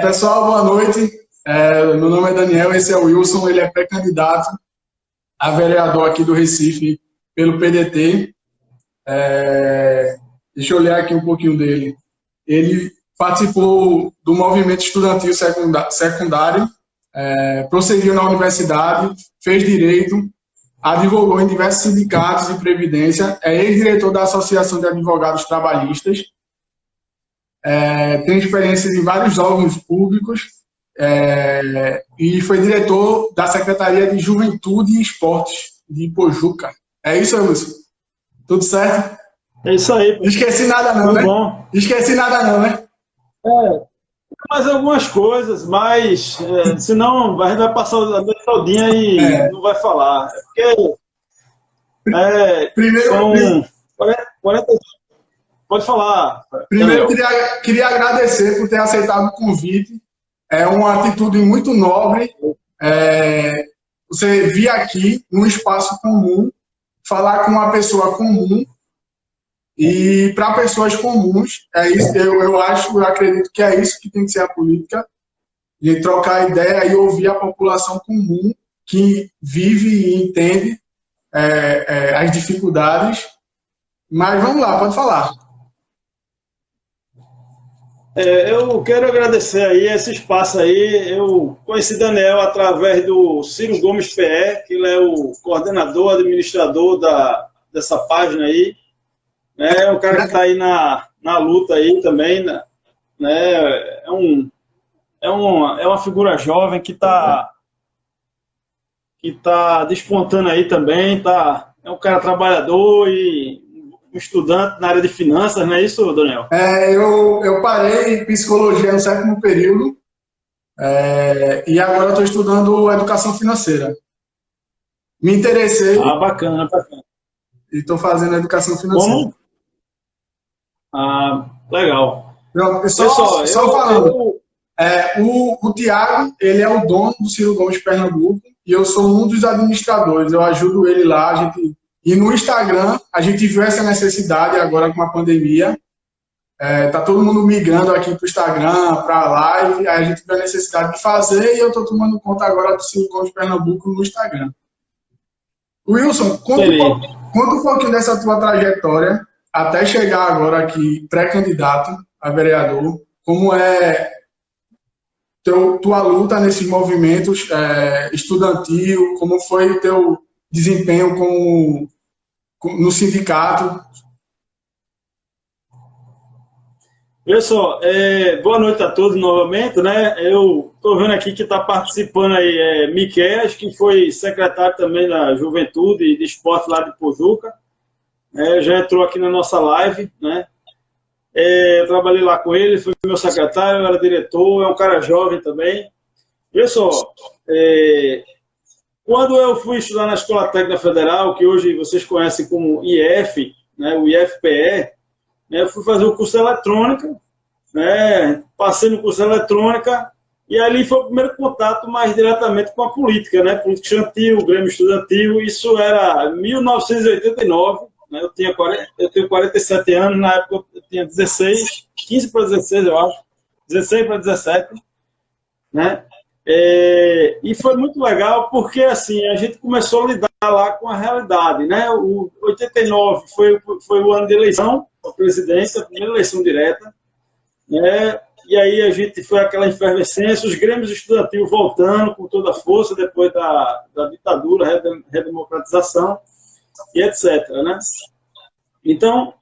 Pessoal, boa noite. Meu nome é Daniel, esse é o Wilson, ele é pré-candidato a vereador aqui do Recife pelo PDT. Deixa eu olhar aqui um pouquinho dele. Ele participou do movimento estudantil secundário, prosseguiu na universidade, fez direito, advogou em diversos sindicatos de previdência, é ex-diretor da Associação de Advogados Trabalhistas, tem experiência em vários órgãos públicos e foi diretor da Secretaria de Juventude e Esportes de Pojuca. É isso, Wilson? Tudo certo? É isso aí. Não esqueci nada não, né? Bom. Esqueci nada não, né? Mais algumas coisas, mas senão a gente vai passar a noite todinha e não vai falar. Primeiro, são 40. Pode falar. Primeiro, queria agradecer por ter aceitado o convite. É uma atitude muito nobre. Você vir aqui num espaço comum, falar com uma pessoa comum, e para pessoas comuns, é isso. Eu acredito que é isso que tem que ser a política, de trocar ideia e ouvir a população comum que vive e entende as dificuldades. Mas vamos lá, pode falar. Eu quero agradecer aí esse espaço aí. Eu conheci Daniel através do Ciro Gomes PE, que ele é o coordenador, administrador dessa página aí. É um cara que está aí na luta aí também, né? É uma figura jovem que está despontando aí também, é um cara trabalhador e um estudante na área de finanças, não é isso, Daniel? Eu parei em psicologia no 7º período e agora estou estudando educação financeira. Me interessei. Bacana. E estou fazendo educação financeira. Como? Legal. Só falando. O Tiago, ele é o dono do Ciro Gomes Pernambuco e eu sou um dos administradores. Eu ajudo ele lá, E no Instagram, a gente viu essa necessidade agora com a pandemia. Tá todo mundo migrando aqui para o Instagram, para a live. Aí a gente viu a necessidade de fazer e eu estou tomando conta agora do Ciro Gomes Pernambuco no Instagram. Wilson, conta um pouquinho dessa tua trajetória até chegar agora aqui pré-candidato a vereador. Como é tua luta nesses movimentos estudantil? Como foi o teu desempenho no sindicato? Pessoal, boa noite a todos novamente, né? Eu estou vendo aqui que está participando aí Miquel, que foi secretário também da Juventude e de Esporte lá de Pojuca, já entrou aqui na nossa live, né? Eu trabalhei lá com ele, foi meu secretário, era diretor, é um cara jovem também. Pessoal, quando eu fui estudar na Escola Técnica Federal, que hoje vocês conhecem como IF, né, o IFPE, eu fui fazer o curso de eletrônica, passei no curso de eletrônica, e ali foi o primeiro contato mais diretamente com a política, né? Política estudantil, Grêmio Estudantil, isso era 1989, né? Eu tenho 47 anos, na época eu tinha 16, 15 para 16, eu acho, 16 para 17, né? E foi muito legal porque assim, a gente começou a lidar lá com a realidade, né? O 89 foi o ano de eleição para a presidência, a primeira eleição direta, né? E aí a gente foi aquela efervescência, os grêmios estudantil voltando com toda a força depois da ditadura, redemocratização e etc, né? Então,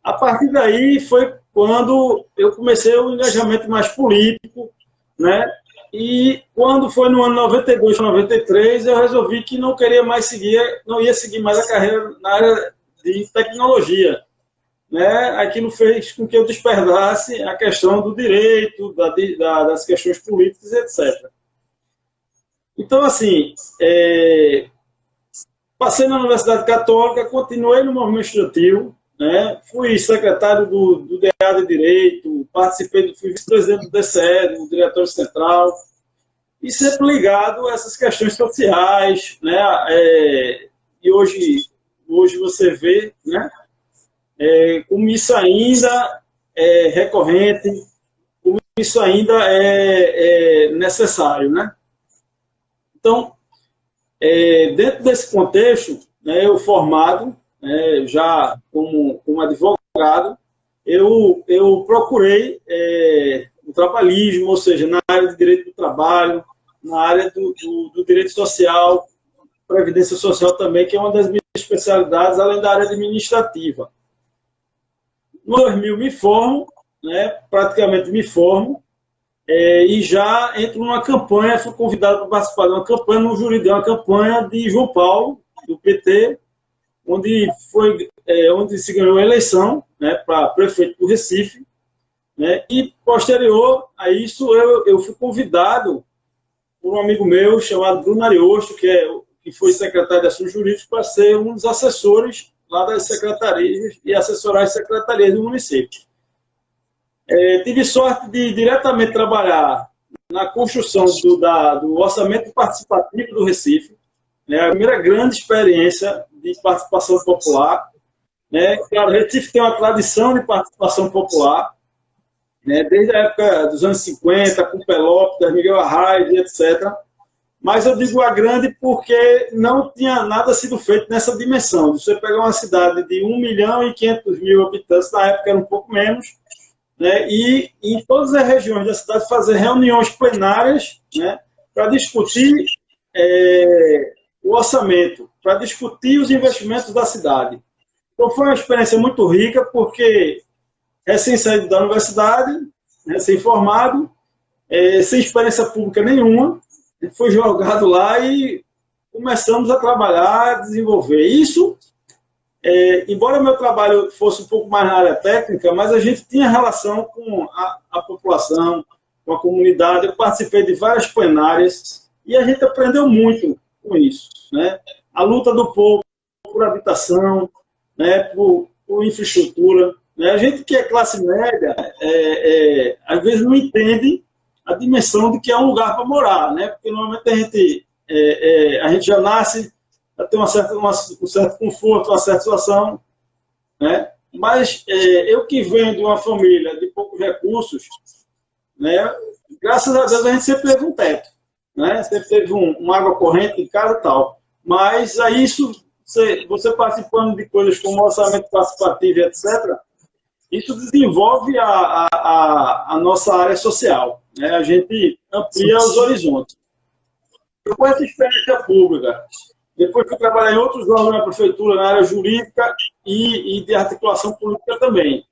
a partir daí foi quando eu comecei o engajamento mais político, né? E quando foi no ano 92, 93, eu resolvi que não ia seguir mais a carreira na área de tecnologia, né? Aquilo fez com que eu despertasse a questão do direito, das questões políticas, etc. Então, assim, passei na Universidade Católica, continuei no movimento estudantil, né? Fui secretário do DA de Direito, fui vice-presidente do DCE, do Diretório Central, e sempre ligado a essas questões sociais, né? E hoje você vê, né? Como isso ainda é recorrente, como isso ainda é necessário, né? Então, dentro desse contexto, né, eu formado, já como advogado, eu procurei o trabalhismo, ou seja, na área de direito do trabalho, na área do direito social, previdência social também, que é uma das minhas especialidades, além da área administrativa. No 2000 me formo, né, praticamente me formo, e já entro numa campanha, fui convidado para participar de uma campanha no Juridão, uma campanha de João Paulo, do PT, onde se ganhou a eleição, né, para prefeito do Recife, né, e posterior a isso eu fui convidado por um amigo meu chamado Bruno Ariosto, que foi secretário de Assuntos Jurídicos, para ser um dos assessores lá das secretarias e assessorar as secretarias do município. Tive sorte de diretamente trabalhar na construção do orçamento participativo do Recife, né, a primeira grande experiência de participação popular. Né? Claro, o Recife tem uma tradição de participação popular, né, desde a época dos anos 50, com Pelópidas, Miguel Arraes, etc. Mas eu digo a grande porque não tinha nada sido feito nessa dimensão. Você pegar uma cidade de 1.500.000 habitantes, na época era um pouco menos, né, e em todas as regiões da cidade fazer reuniões plenárias, né, para discutir o orçamento, para discutir os investimentos da cidade. Então foi uma experiência muito rica, porque recém-saído da universidade, recém-formado, sem experiência pública nenhuma, foi jogado lá e começamos a trabalhar, a desenvolver. Isso, embora meu trabalho fosse um pouco mais na área técnica, mas a gente tinha relação com a população, com a comunidade. Eu participei de várias plenárias e a gente aprendeu muito com isso, né? A luta do povo por habitação, né, por infraestrutura. Né? A gente que é classe média, às vezes não entende a dimensão de que é um lugar para morar, né? Porque normalmente a gente já nasce, já tem um certo conforto, uma certa situação, né? Mas eu que venho de uma família de poucos recursos, né, graças a Deus a gente sempre teve um teto, né? Sempre teve uma água corrente em casa e tal. Mas aí você participando de coisas como orçamento participativo, etc., isso desenvolve a nossa área social, né? A gente amplia os horizontes. Com essa experiência pública, depois fui trabalhar em outros órgãos da prefeitura, na área jurídica e de articulação política também,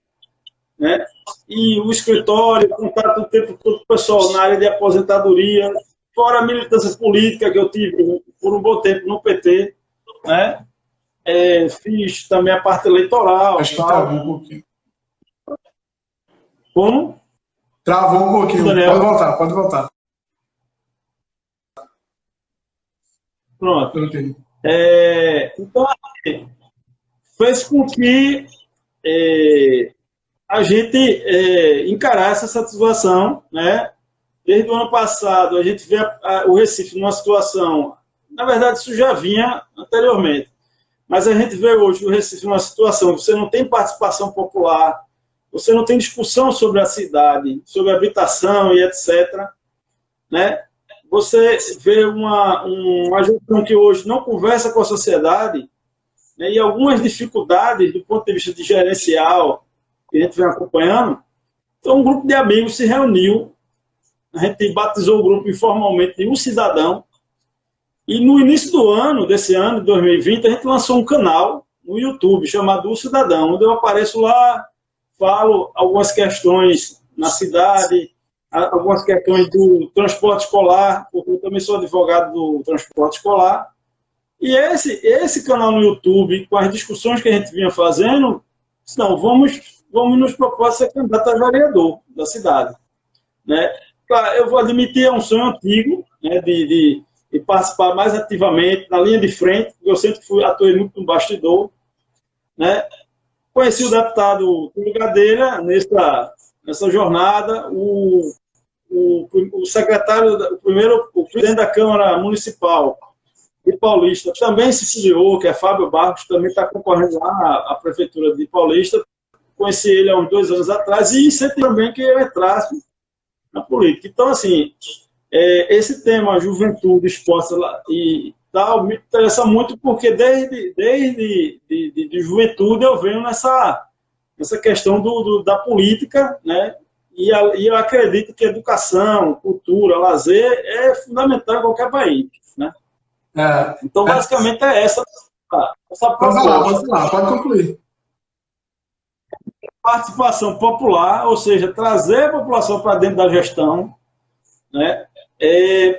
né? E o escritório, contato o tempo todo com o pessoal na área de aposentadoria, fora a militância política que eu tive por um bom tempo no PT, né? Fiz também a parte eleitoral. Acho que travou um pouquinho. Como? Travou um pouquinho. Daniel. Pode voltar. Pronto. Então, fez com que a gente encarasse essa situação, né? Desde o ano passado, a gente vê o Recife numa situação... Na verdade, isso já vinha anteriormente. Mas a gente vê hoje o Recife numa situação que você não tem participação popular, você não tem discussão sobre a cidade, sobre a habitação e etc. Né? Você vê uma gestão que hoje não conversa com a sociedade, né, e algumas dificuldades do ponto de vista de gerencial que a gente vem acompanhando. Então, um grupo de amigos se reuniu, a gente batizou o grupo informalmente de Um Cidadão, e no início desse ano, de 2020, a gente lançou um canal no YouTube chamado Um Cidadão, onde eu apareço lá, falo algumas questões na cidade, algumas questões do transporte escolar, porque eu também sou advogado do transporte escolar. E esse canal no YouTube, com as discussões que a gente vinha fazendo, não, vamos nos propor ser candidato a vereador da cidade. Né? Claro, eu vou admitir, é um sonho antigo, né, de participar mais ativamente na linha de frente, porque eu sempre atuei muito no bastidor. Né? Conheci o deputado Gadelha nessa jornada, o secretário, o presidente da Câmara Municipal de Paulista também se filiou, que é Fábio Barros, também está concorrendo lá à Prefeitura de Paulista. Conheci ele há uns 2 anos atrás e sempre também que eu entrasse na política. Então, assim, esse tema juventude, esporte e tal, me interessa muito porque desde de juventude eu venho nessa questão da política, né? E eu acredito que educação, cultura, lazer é fundamental em qualquer país, né? Então, basicamente, é essa proposta. Pode concluir. Participação popular, ou seja, trazer a população para dentro da gestão, né?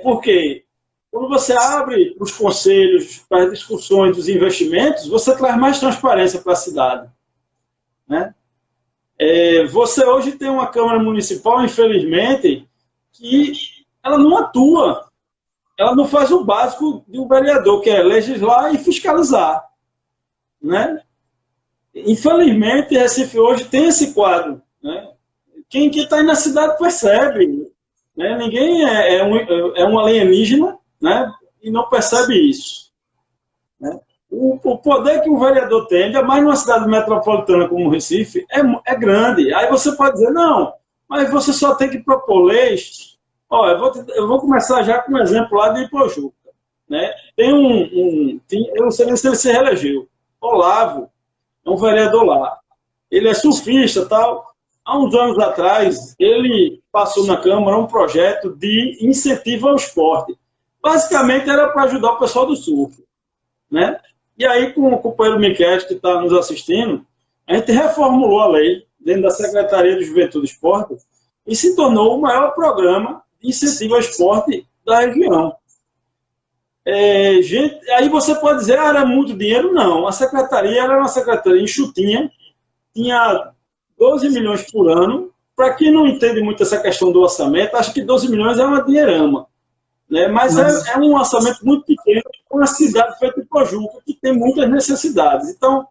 Porque quando você abre os conselhos para as discussões dos investimentos, você traz mais transparência para a cidade, né? Você hoje tem uma Câmara Municipal, infelizmente, que ela não atua, ela não faz o básico de um vereador, que é legislar e fiscalizar, né? Infelizmente, Recife hoje tem esse quadro, né? Quem está aí na cidade percebe, né? Ninguém é um alienígena, né? E não percebe isso, né? O poder que o vereador tem, ainda mais numa cidade metropolitana como Recife, é grande. Aí você pode dizer, não, mas você só tem que propor leis. Eu vou começar já com um exemplo lá de Ipojuca, né? Tem eu não sei nem se ele se reelegeu, Olavo, é um vereador lá. Ele é surfista e tal. Há uns anos atrás, ele passou na Câmara um projeto de incentivo ao esporte. Basicamente, era para ajudar o pessoal do surf, né? E aí, com o companheiro Miquel, que está nos assistindo, a gente reformulou a lei dentro da Secretaria de Juventude e Esporte e se tornou o maior programa de incentivo ao esporte da região. Aí você pode dizer, era muito dinheiro? Não. A secretaria era uma secretaria enxutinha, tinha 12 milhões por ano. Para quem não entende muito essa questão do orçamento, acho que 12 milhões é uma dinheirama, né? Mas é um orçamento muito pequeno para uma cidade feita em Pojuca, que tem muitas necessidades. Então,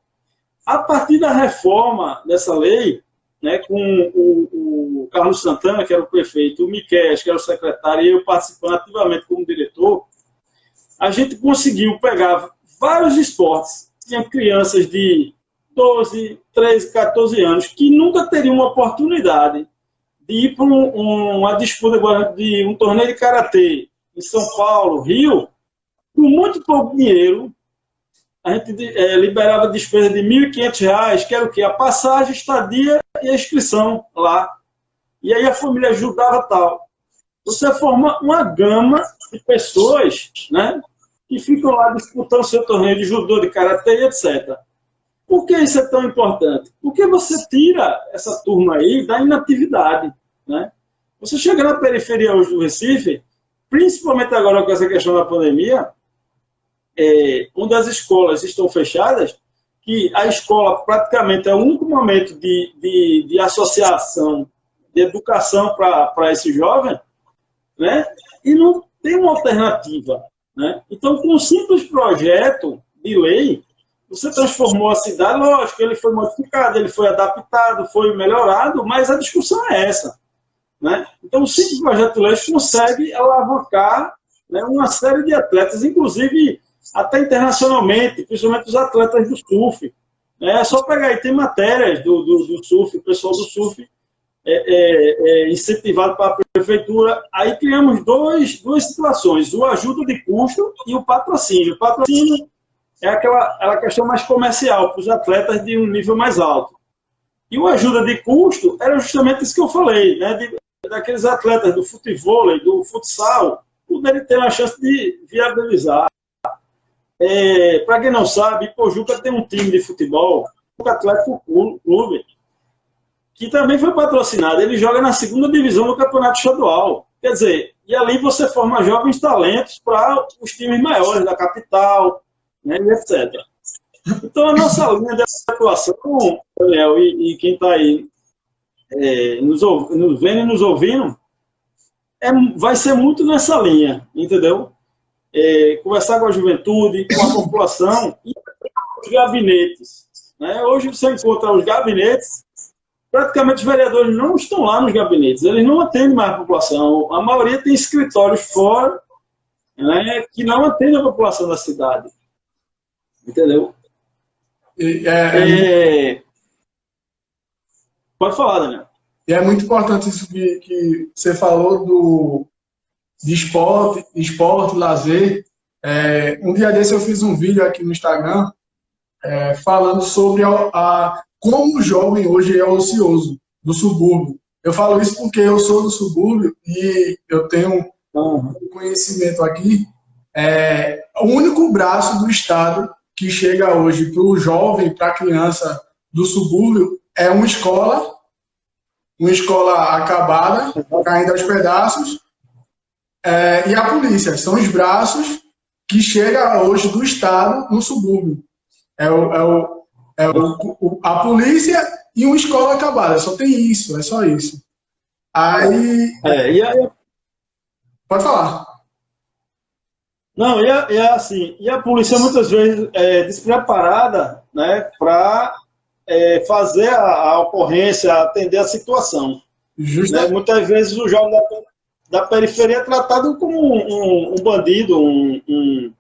a partir da reforma dessa lei, né, com o Carlos Santana, que era o prefeito, o Miquel, que era o secretário, e eu participando ativamente como diretor, a gente conseguiu pegar vários esportes. Tinha crianças de 12, 13, 14 anos que nunca teriam uma oportunidade de ir para uma disputa de um torneio de karatê em São Paulo, Rio, com muito pouco dinheiro. A gente liberava despesa de R$ 1.500, que era o quê? A passagem, estadia e a inscrição lá. E aí a família ajudava tal. Você forma uma gama de pessoas, né, que ficam lá disputando seu torneio de judô, de karatê, etc. Por que isso é tão importante? Porque você tira essa turma aí da inatividade, né? Você chega na periferia hoje do Recife, principalmente agora com essa questão da pandemia, onde as escolas estão fechadas, que a escola praticamente é o único momento de associação, de educação para esse jovem, né? E não tem uma alternativa, né? Então, com um simples projeto de lei, você transformou a cidade. Lógico, ele foi modificado, ele foi adaptado, foi melhorado, mas a discussão é essa, né? Então, o simples projeto de lei consegue alavancar, né, uma série de atletas, inclusive até internacionalmente, principalmente os atletas do surf. É só pegar aí, tem matérias do surf, o pessoal do surf incentivado para a prefeitura. Aí criamos duas situações, o ajuda de custo e o patrocínio. O patrocínio é aquela questão mais comercial, para os atletas de um nível mais alto. E o ajuda de custo era justamente isso que eu falei, né, daqueles atletas do futevôlei, do futsal, poderem ter a chance de viabilizar. Para quem não sabe, Pojuca tem um time de futebol, o Atlético Clube, que também foi patrocinado. Ele joga na segunda divisão do Campeonato Estadual. Quer dizer, e ali você forma jovens talentos para os times maiores da capital, né, etc. Então, a nossa linha de atuação, Daniel, e quem está aí nos vendo e nos ouvindo, vai ser muito nessa linha, entendeu? Conversar com a juventude, com a população e os gabinetes, né? Hoje você encontra os gabinetes, praticamente os vereadores não estão lá nos gabinetes, eles não atendem mais a população. A maioria tem escritórios fora, né, que não atendem a população da cidade. Entendeu? Pode falar, Daniel. E é muito importante isso que você falou de esporte, lazer. Um dia desse eu fiz um vídeo aqui no Instagram falando sobre como o jovem hoje é ocioso do subúrbio. Eu falo isso porque eu sou do subúrbio e eu tenho um conhecimento aqui. O único braço do Estado que chega hoje para o jovem, para a criança do subúrbio, é uma escola acabada, caindo aos pedaços, e a polícia. São os braços que chega hoje do Estado no subúrbio. A polícia e uma escola acabada. Só tem isso, é só isso. Aí... Pode falar. Não, assim, e a polícia muitas vezes é despreparada, né, para fazer a ocorrência, atender a situação. Né? Muitas vezes o jovem da periferia é tratado como um bandido, um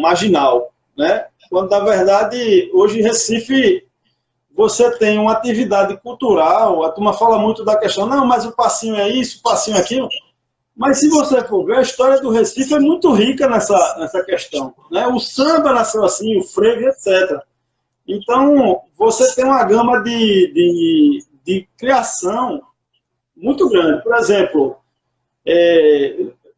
marginal, né? Quando, na verdade, hoje em Recife, você tem uma atividade cultural, a turma fala muito da questão, não, mas o passinho é isso, o passinho é aquilo. Mas se você for ver, a história do Recife é muito rica nessa questão. Né? O samba nasceu assim, o frevo, etc. Então, você tem uma gama de criação muito grande. Por exemplo,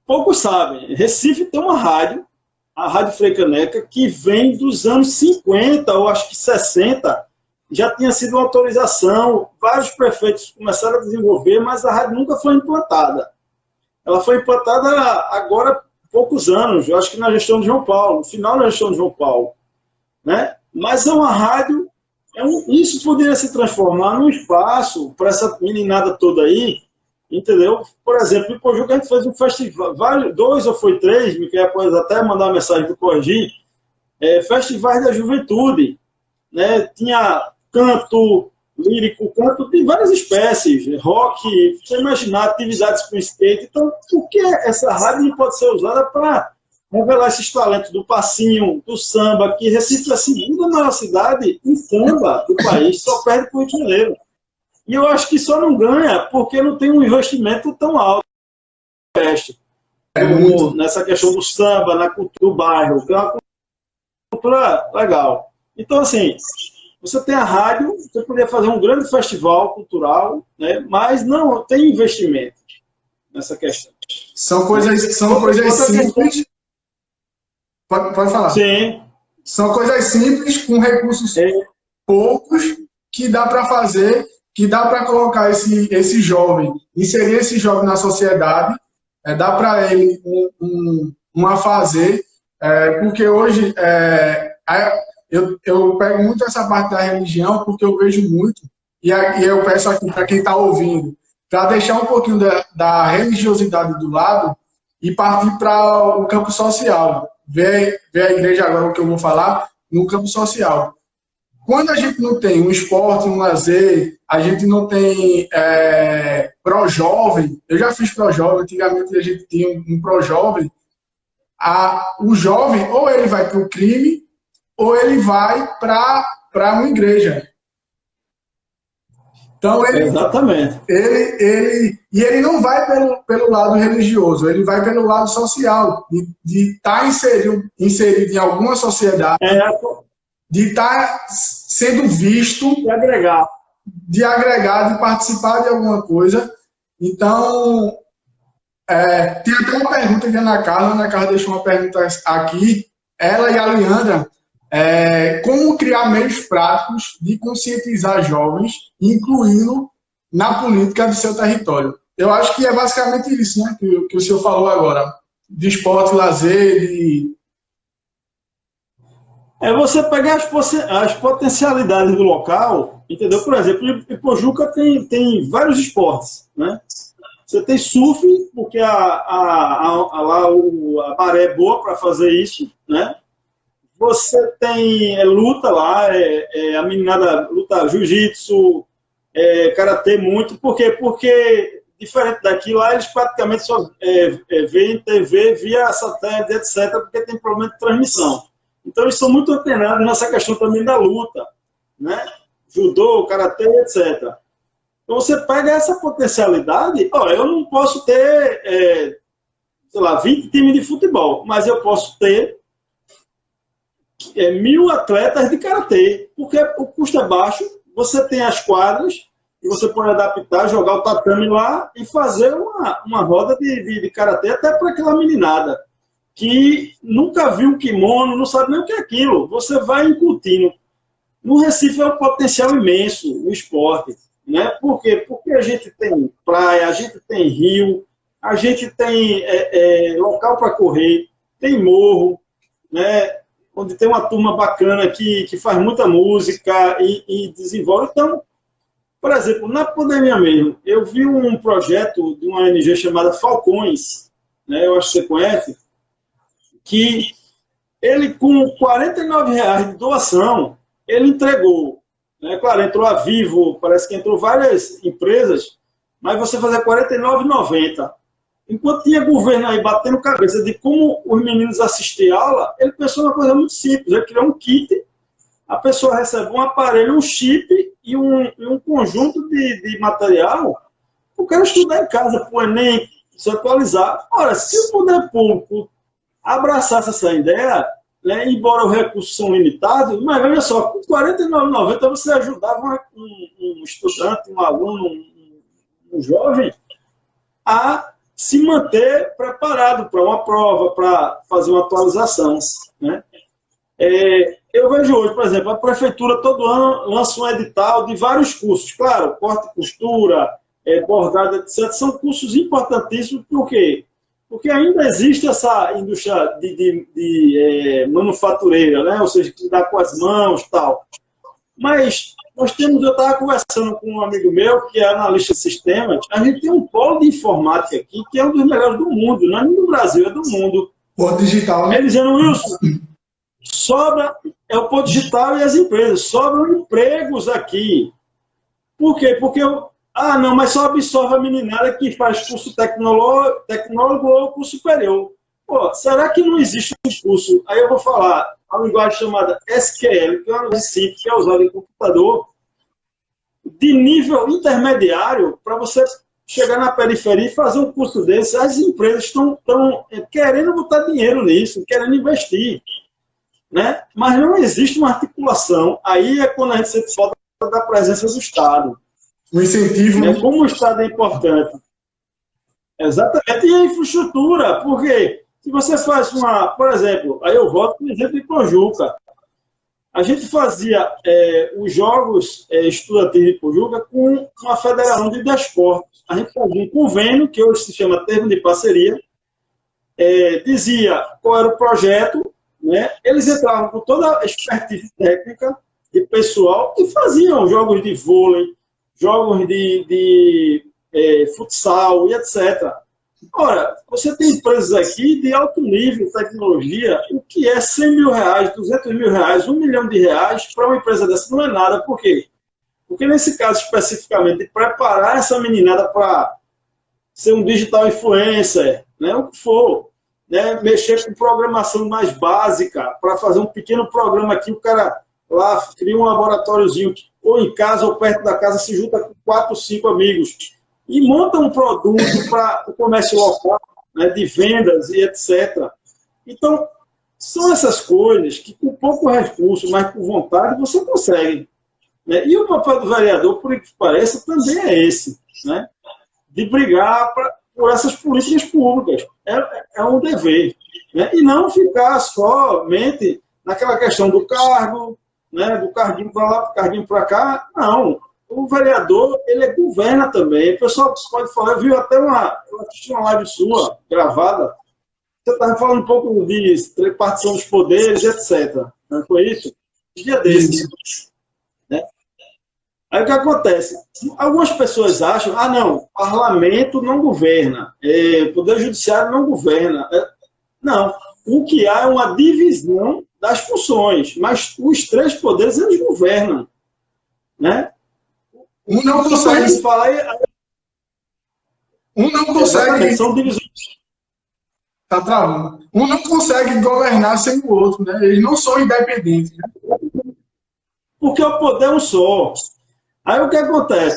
poucos sabem, Recife tem uma rádio, a Rádio Frei Caneca, que vem dos anos 50, ou acho que 60, já tinha sido uma autorização, vários prefeitos começaram a desenvolver, mas a rádio nunca foi implantada. Ela foi implantada agora há poucos anos, eu acho que na gestão de João Paulo, no final da gestão de João Paulo. Né? Mas é uma rádio, isso poderia se transformar num espaço para essa meninada toda aí, entendeu? Por exemplo, em Pojuca a gente fez um festival, 2 ou foi 3, me quer até mandar uma mensagem para corrigir, festivais da juventude, né? Tinha canto lírico, canto de várias espécies, rock, você imaginar atividades com skate. Então, por que essa rádio não pode ser usada para revelar esses talentos do passinho, do samba, que Recife é a segunda maior cidade em samba do país, só perde para o Rio de Janeiro. E eu acho que só não ganha porque não tem um investimento tão alto nessa questão do samba, na cultura do bairro, que é uma cultura legal. Então, assim, você tem a rádio, você poderia fazer um grande festival cultural, né, mas não tem investimento nessa questão. São coisas simples. Pode falar. Sim. São coisas simples, com recursos poucos, que dá para fazer, que dá para colocar esse jovem, inserir esse jovem na sociedade, dá para ele um a fazer, porque hoje eu pego muito essa parte da religião, porque eu vejo muito, e eu peço aqui para quem está ouvindo, para deixar um pouquinho da religiosidade do lado e partir para o campo social. Ver a igreja agora, o que eu vou falar, no campo social. Quando a gente não tem um esporte, um lazer, a gente não tem pró-jovem, eu já fiz pró-jovem, antigamente a gente tinha um pró-jovem, o jovem, ou ele vai para o crime, ou ele vai para uma igreja. Então, exatamente. Ele não vai pelo lado religioso, ele vai pelo lado social, de estar inserido em alguma sociedade, de estar sendo visto, de agregar, de participar de alguma coisa. Então, tem até uma pergunta que a Ana Carla deixou uma pergunta aqui, ela e a Leandra, como criar meios práticos de conscientizar jovens, incluindo na política do seu território. Eu acho que é basicamente isso, né, que o senhor falou agora, de esporte, lazer, você pegar as potencialidades do local, entendeu? Por exemplo, em Pojuca tem vários esportes, né? Você tem surf, porque lá a maré é boa para fazer isso, né? Você tem luta lá, a meninada luta jiu-jitsu, karatê muito. Por quê? Porque, diferente daqui, lá eles praticamente só veem TV via satélite, etc., porque tem problema de transmissão. Então, eles são muito antenados nessa questão também da luta, né? Judô, karatê, etc. Então você pega essa potencialidade, ó, eu não posso ter, sei lá, 20 times de futebol, mas eu posso ter 1.000 atletas de karatê, porque o custo é baixo, você tem as quadras, e você pode adaptar, jogar o tatame lá e fazer uma roda de karatê até para aquela meninada que nunca viu um kimono, não sabe nem o que é aquilo. Você vai incutindo. No Recife é um potencial imenso o esporte. Né? Por quê? Porque a gente tem praia, a gente tem rio, a gente tem local para correr, tem morro, né? Onde tem uma turma bacana que faz muita música e desenvolve. Então, por exemplo, na pandemia mesmo, eu vi um projeto de uma ONG chamada Falcões, né? Eu acho que você conhece, que ele, com R$ 49 de doação, ele entregou, né? Claro, entrou a Vivo, parece que entrou várias empresas, mas você fazia R$ 49,90. Enquanto tinha governo aí batendo cabeça de como os meninos assistiam a aula, ele pensou uma coisa muito simples, ele criou um kit, a pessoa recebe um aparelho, um chip e um conjunto de material, o cara estudar em casa, para o Enem, se atualizar. Ora, se o poder público abraçasse essa ideia, né, embora os recursos são limitados, mas veja só, com R$ 49,90 você ajudava um estudante, um aluno, um jovem, a se manter preparado para uma prova, para fazer uma atualização. Né? Eu vejo hoje, por exemplo, a prefeitura todo ano lança um edital de vários cursos. Claro, corte e costura, bordado, etc. São cursos importantíssimos, por quê? Porque ainda existe essa indústria de manufatureira, né? Ou seja, que dá com as mãos e tal. Mas eu estava conversando com um amigo meu, que é analista de sistemas, a gente tem um polo de informática aqui, que é um dos melhores do mundo, não é nem do Brasil, é do mundo. Polo digital, né? Ele dizendo, Wilson, sobra, é o polo digital e as empresas, sobram empregos aqui. Por quê? Porque não, mas só absorve a meninada que faz curso tecnólogo ou curso superior. Pô, será que não existe um curso? Aí eu vou falar a linguagem chamada SQL, que é uma linguagem simples, que é usada em computador, de nível intermediário, para você chegar na periferia e fazer um curso desse. As empresas estão querendo botar dinheiro nisso, querendo investir. Né? Mas não existe uma articulação. Aí é quando a gente sente falta da presença do Estado. O incentivo. Né? Como o Estado é importante. Exatamente. E a infraestrutura, porque se você faz por exemplo, aí eu volto no exemplo de Pojuca. A gente fazia os jogos estudantis de Pojuca com uma federação de desportos. A gente fazia um convênio, que hoje se chama termo de parceria, dizia qual era o projeto, né? Eles entravam com toda a expertise técnica e pessoal e faziam jogos de vôlei, jogos de futsal e etc. Ora, você tem empresas aqui de alto nível de tecnologia, o que é R$100 mil, R$200 mil, R$1 milhão para uma empresa dessa não é nada. Por quê? Porque nesse caso especificamente, de preparar essa meninada para ser um digital influencer, né, o que for, né, mexer com programação mais básica, para fazer um pequeno programa aqui, o cara lá cria um laboratóriozinho, ou em casa ou perto da casa, se junta com 4 ou 5 amigos e monta um produto para o comércio local, né, de vendas e etc. Então, são essas coisas que com pouco recurso, mas com vontade, você consegue. Né? E o papel do vereador, por que pareça, também é esse, né? De brigar por essas políticas públicas. É um dever. Né? E não ficar somente naquela questão do cargo, né? Do carguinho para lá, do carguinho para cá. Não. O vereador, ele governa também. O pessoal pode falar, eu vi até eu assisti uma live sua, gravada, você estava falando um pouco de repartição dos poderes, etc. Não foi isso? Dia desses. Né? Aí o que acontece? Algumas pessoas acham, não, parlamento não governa, poder judiciário não governa. Não, o que há é uma divisão das funções, mas os 3 poderes, eles governam. Né? Um não consegue falar. Um não consegue. São divisões. Tá travando. Um não consegue governar sem o outro, né? Eles não são independentes. Né? Porque o poder é um só. Aí o que acontece?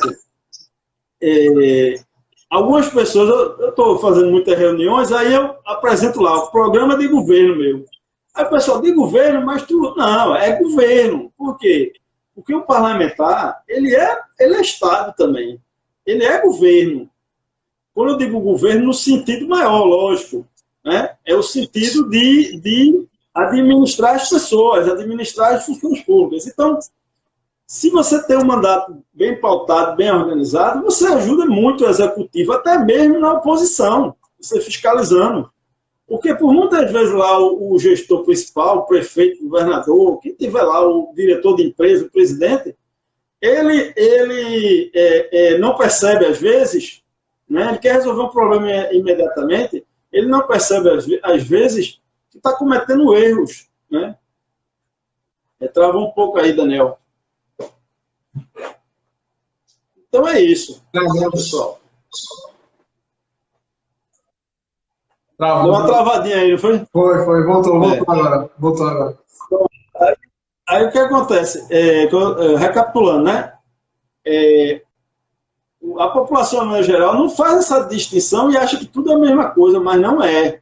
algumas pessoas, eu estou fazendo muitas reuniões, aí eu apresento lá o programa de governo meu. Aí o pessoal, de governo, mas tu... Não, é governo. Por quê? Porque o parlamentar, ele é Estado também. Ele é governo. Quando eu digo governo, no sentido maior, lógico, né? É o sentido de administrar as pessoas, administrar as funções públicas. Então, se você tem um mandato bem pautado, bem organizado, você ajuda muito o executivo, até mesmo na oposição, você fiscalizando. Porque por muitas vezes lá o gestor principal, o prefeito, o governador, quem tiver lá, o diretor de empresa, o presidente, ele não percebe às vezes, né? Ele quer resolver um problema imediatamente, ele não percebe às vezes que está cometendo erros, né? Travou um pouco aí, Daniel. Então é isso, pessoal. Travou. Deu uma travadinha aí, não foi? Foi, voltou agora. Voltou agora. Aí o que acontece? Recapitulando, né? A população, no geral, não faz essa distinção e acha que tudo é a mesma coisa, mas não é.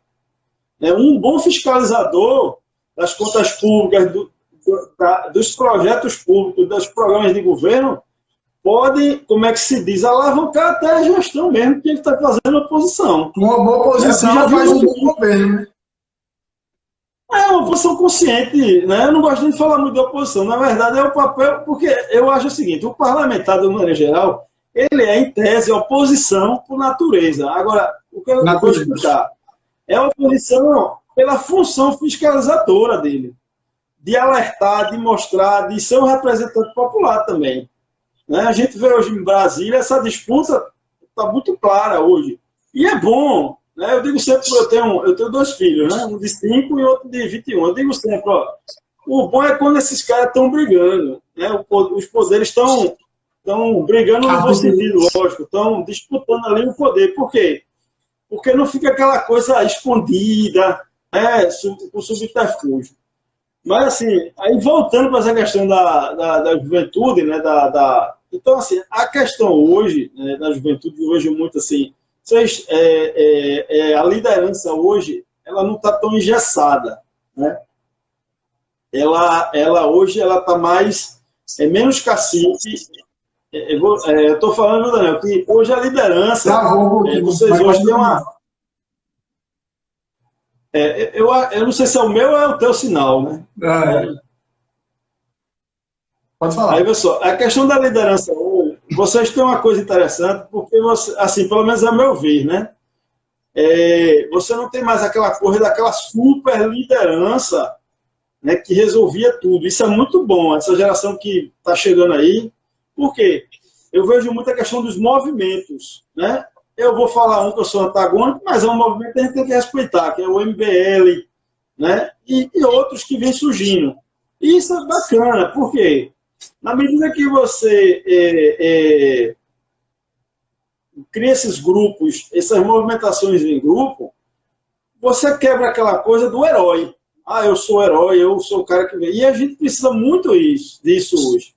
Um bom fiscalizador das contas públicas, dos projetos públicos, dos programas de governo, pode, como é que se diz, alavancar até a gestão mesmo que ele está fazendo a oposição. Uma boa oposição já faz um bom governo, né? É uma oposição consciente, né? Eu não gosto nem de falar muito de oposição. Na verdade, é o papel, porque eu acho o seguinte, o parlamentar, de maneira geral, ele é, em tese, oposição por natureza. Agora, o que eu vou explicar é a oposição pela função fiscalizadora dele, de alertar, de mostrar, de ser um representante popular também. Né? A gente vê hoje em Brasília, essa disputa está muito clara hoje. E é bom, né? Eu digo sempre, eu tenho 2 filhos, né? Um de 5 e outro de 21. Eu digo sempre, ó, o bom é quando esses caras estão brigando, né? Os poderes estão brigando no bom sentido, lógico, estão disputando ali o poder. Por quê? Porque não fica aquela coisa escondida, né? Com subterfúgio. Mas, assim, aí voltando para essa questão da juventude, né? Então, assim, a questão hoje, né, da juventude, hoje muito assim, a liderança hoje, ela não está tão engessada, né? Ela hoje, ela está menos cacique. Eu estou falando, Daniel, que hoje a liderança, vocês hoje têm uma... eu não sei se é o meu ou é o teu sinal, né? Pode falar. Aí, pessoal, a questão da liderança hoje, vocês têm uma coisa interessante, porque, assim, pelo menos a meu ver, né? Você não tem mais aquela coisa daquela super liderança, né, que resolvia tudo. Isso é muito bom, essa geração que está chegando aí. Por quê? Eu vejo muita questão dos movimentos, né? Eu vou falar um que eu sou antagônico, mas é um movimento que a gente tem que respeitar, que é o MBL, né? E outros que vêm surgindo. E isso é bacana, por quê? Na medida que você cria esses grupos, essas movimentações em grupo, você quebra aquela coisa do herói. Ah, eu sou o herói, eu sou o cara que vem. E a gente precisa muito disso hoje.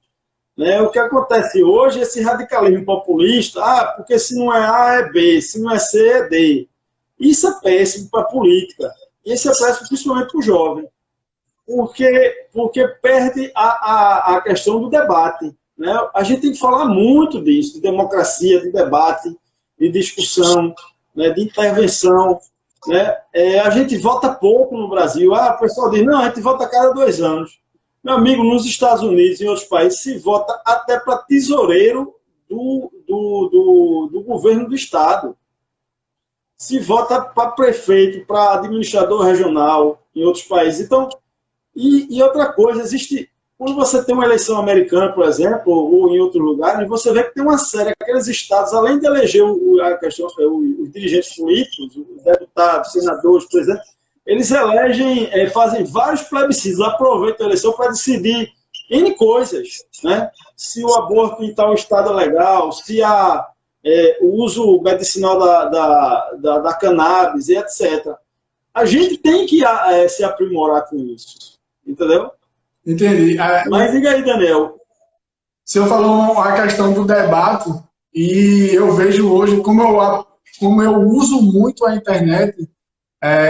Né? O que acontece hoje é esse radicalismo populista, porque se não é A, é B, se não é C, é D. Isso é péssimo para a política. E isso é péssimo principalmente para o jovem. Porque perde a questão do debate. Né? A gente tem que falar muito disso, de democracia, de debate, de discussão, né? De intervenção. Né? A gente vota pouco no Brasil. O pessoal diz, não, a gente vota a cada 2 anos. Meu amigo, nos Estados Unidos e em outros países se vota até para tesoureiro do governo do Estado. Se vota para prefeito, para administrador regional em outros países. Então, e outra coisa, existe... Quando você tem uma eleição americana, por exemplo, ou em outro lugar, você vê que tem uma série, aqueles estados, além de eleger os dirigentes políticos, os deputados, senadores, presidentes, eles elegem, fazem vários plebiscitos, aproveitam a eleição para decidir N coisas, né? Se o aborto em tal estado é legal, se o uso medicinal da cannabis, e etc. A gente tem que se aprimorar com isso, entendeu? Entendi. Mas diga aí, Daniel. Se eu falar a questão do debate, E eu vejo hoje, como eu uso muito a internet,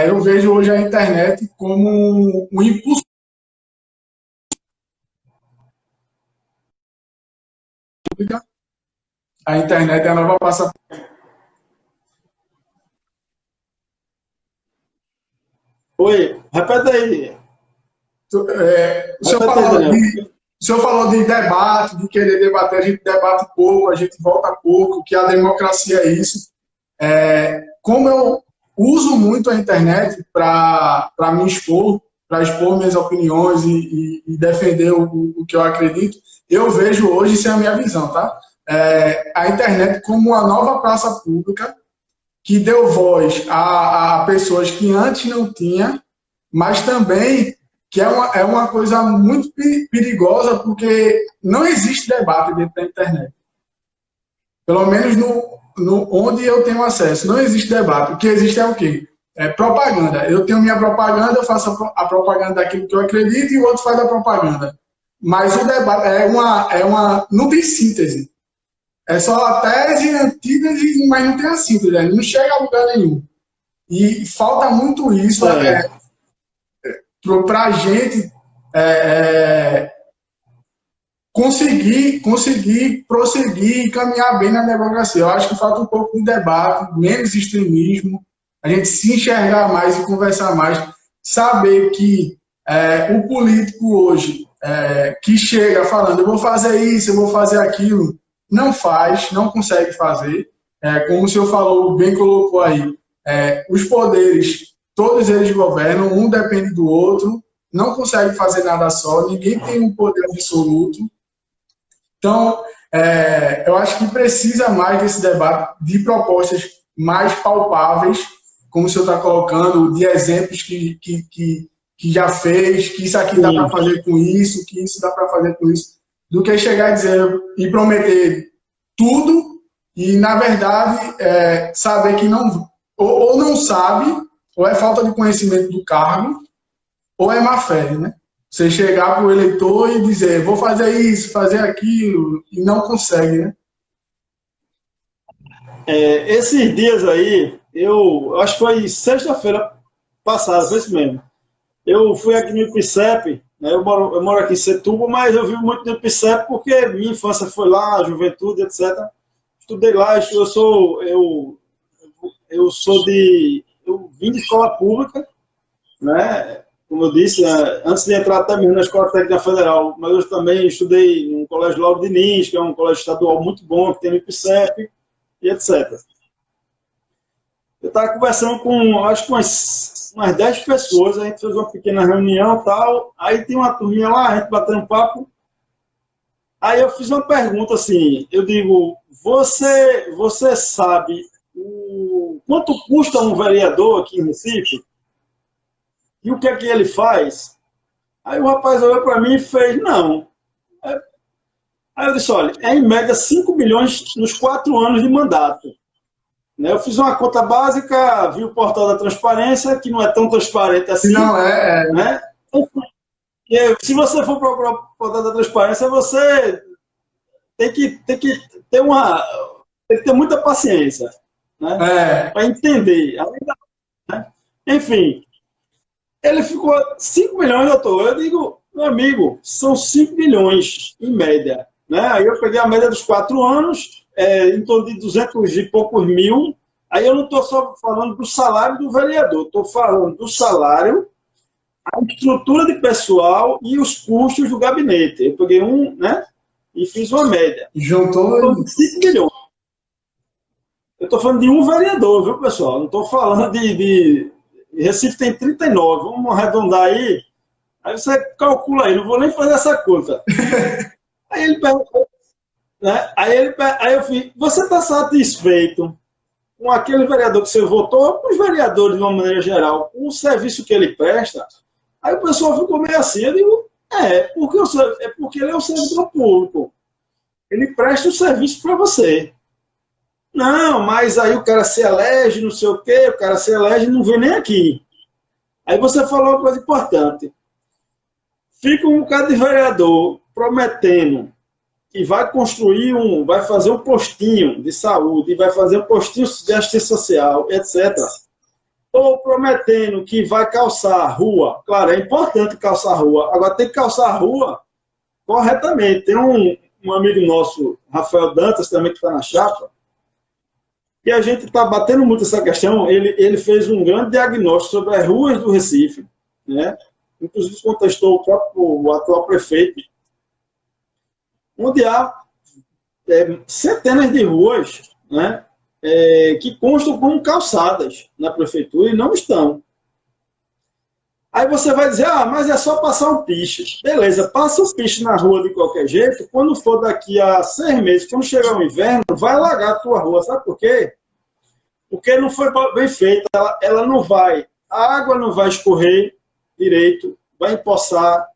eu vejo hoje a internet como um impulso. A internet é a nova passa. Oi, repete aí. O senhor Repete aí, falou Daniel. o senhor falou de debate, de querer debater, a gente debate pouco, a gente volta pouco, que a democracia é isso. Como eu uso muito a internet para me expor, para expor minhas opiniões e defender o que eu acredito, eu vejo hoje, isso é a minha visão, tá? A internet como uma nova praça pública que deu voz a pessoas que antes não tinha, mas também que é uma coisa muito perigosa, porque não existe debate dentro da internet. Pelo menos onde eu tenho acesso, não existe debate. O que existe é o quê? É propaganda. Eu tenho minha propaganda, eu faço a propaganda daquilo que eu acredito e o outro faz a propaganda. Mas o debate não tem síntese. É só a tese, antítese, mas não tem a síntese. Não chega a lugar nenhum. E falta muito isso para a gente conseguir prosseguir e caminhar bem na democracia. Eu acho que falta um pouco de debate, menos extremismo, a gente se enxergar mais e conversar mais, saber que o político hoje, que chega falando, eu vou fazer isso, eu vou fazer aquilo, não faz, não consegue fazer. Como o senhor falou, bem colocou aí, os poderes, todos eles governam, um depende do outro, não consegue fazer nada só, ninguém tem um poder absoluto. Então, eu acho que precisa mais desse debate de propostas mais palpáveis, como o senhor está colocando, de exemplos que já fez, que isso aqui dá para fazer com isso, que isso dá para fazer com isso, do que chegar e dizer e prometer tudo e, na verdade, saber que não, ou não sabe, ou é falta de conhecimento do cargo, ou é má fé, né? Você chegar para o eleitor e dizer, vou fazer isso, fazer aquilo, e não consegue, né? Esses dias aí, eu acho que foi sexta-feira passada, foi isso mesmo. Eu fui aqui no IPCEP, né? Eu moro aqui em Setúbal, mas eu vivo muito no IPCEP porque minha infância foi lá, a juventude, etc. Estudei lá, eu vim de escola pública, né? Como eu disse, antes de entrar até mesmo na Escola Técnica Federal, mas eu também estudei no Colégio Lauro Diniz, que é um colégio estadual muito bom, que tem no IPCEP, e etc. Eu estava conversando com, acho que umas 10 pessoas, a gente fez uma pequena reunião e tal, aí tem uma turminha lá, a gente bateu um papo, aí eu fiz uma pergunta assim, eu digo, você sabe quanto custa um vereador aqui em Recife? E o que é que ele faz? Aí o rapaz olhou para mim e fez, não. Aí eu disse, olha, em média 5 milhões nos 4 anos de mandato. Eu fiz uma conta básica, vi o portal da transparência, que não é tão transparente assim. Não, né? Se você for procurar o portal da transparência, você tem que ter muita paciência, né? Para entender. Né? Enfim, ele ficou 5 milhões, doutor. Eu digo, meu amigo, são 5 milhões em média. Né? Aí eu peguei a média dos 4 anos, em torno de 200 e poucos mil. Aí eu não estou só falando do salário do vereador, estou falando do salário, a estrutura de pessoal e os custos do gabinete. Eu peguei né? E fiz uma média. Juntou 5 milhões. Eu estou falando de um vereador, viu, pessoal? Não estou falando de Recife tem 39, vamos arredondar aí. Aí você calcula aí, não vou nem fazer essa conta. Aí ele perguntou, né? Aí eu fiz, você está satisfeito com aquele vereador que você votou, com os vereadores de uma maneira geral, com o serviço que ele presta? Aí o pessoal ficou meio assim, eu digo, porque ele é um servidor público. Ele presta o serviço para você. Não, mas aí o cara se elege, não sei o quê, o cara se elege e não vem nem aqui. Aí você falou uma coisa importante. Fica um bocado de vereador prometendo que vai construir vai fazer um postinho de saúde, vai fazer um postinho de assistência social, etc., ou prometendo que vai calçar a rua. Claro, é importante calçar a rua. Agora tem que calçar a rua corretamente. Tem um amigo nosso, Rafael Dantas, também que está na chapa, e a gente está batendo muito essa questão. Ele fez um grande diagnóstico sobre as ruas do Recife, né? Inclusive contestou o atual prefeito, onde há centenas de ruas, né, que constam como calçadas na prefeitura e não estão. Aí você vai dizer, mas é só passar um piche. Beleza, passa o piche na rua de qualquer jeito, quando for daqui a 6 meses, quando chegar o inverno, vai alagar a tua rua. Sabe por quê? Porque não foi bem feita, ela não vai, a água não vai escorrer direito, vai empoçar,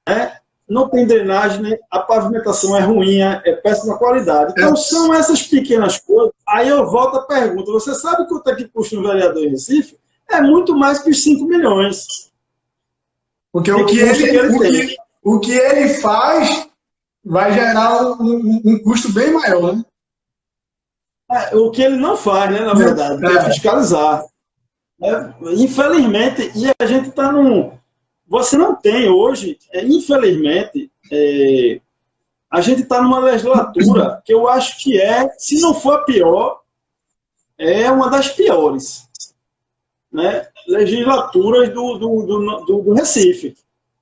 né? Não tem drenagem, a pavimentação é ruim, é péssima qualidade. Então, são essas pequenas coisas. Aí eu volto à pergunta, você sabe quanto é que custa um vereador em Recife? É muito mais que os 5 milhões. Porque o que ele faz vai gerar um custo bem maior, né? O que ele não faz, né, na verdade, que é fiscalizar. Infelizmente, e a gente está num... Você não tem hoje, infelizmente, a gente está numa legislatura que eu acho que se não for a pior, é uma das piores, né? Legislaturas do Recife,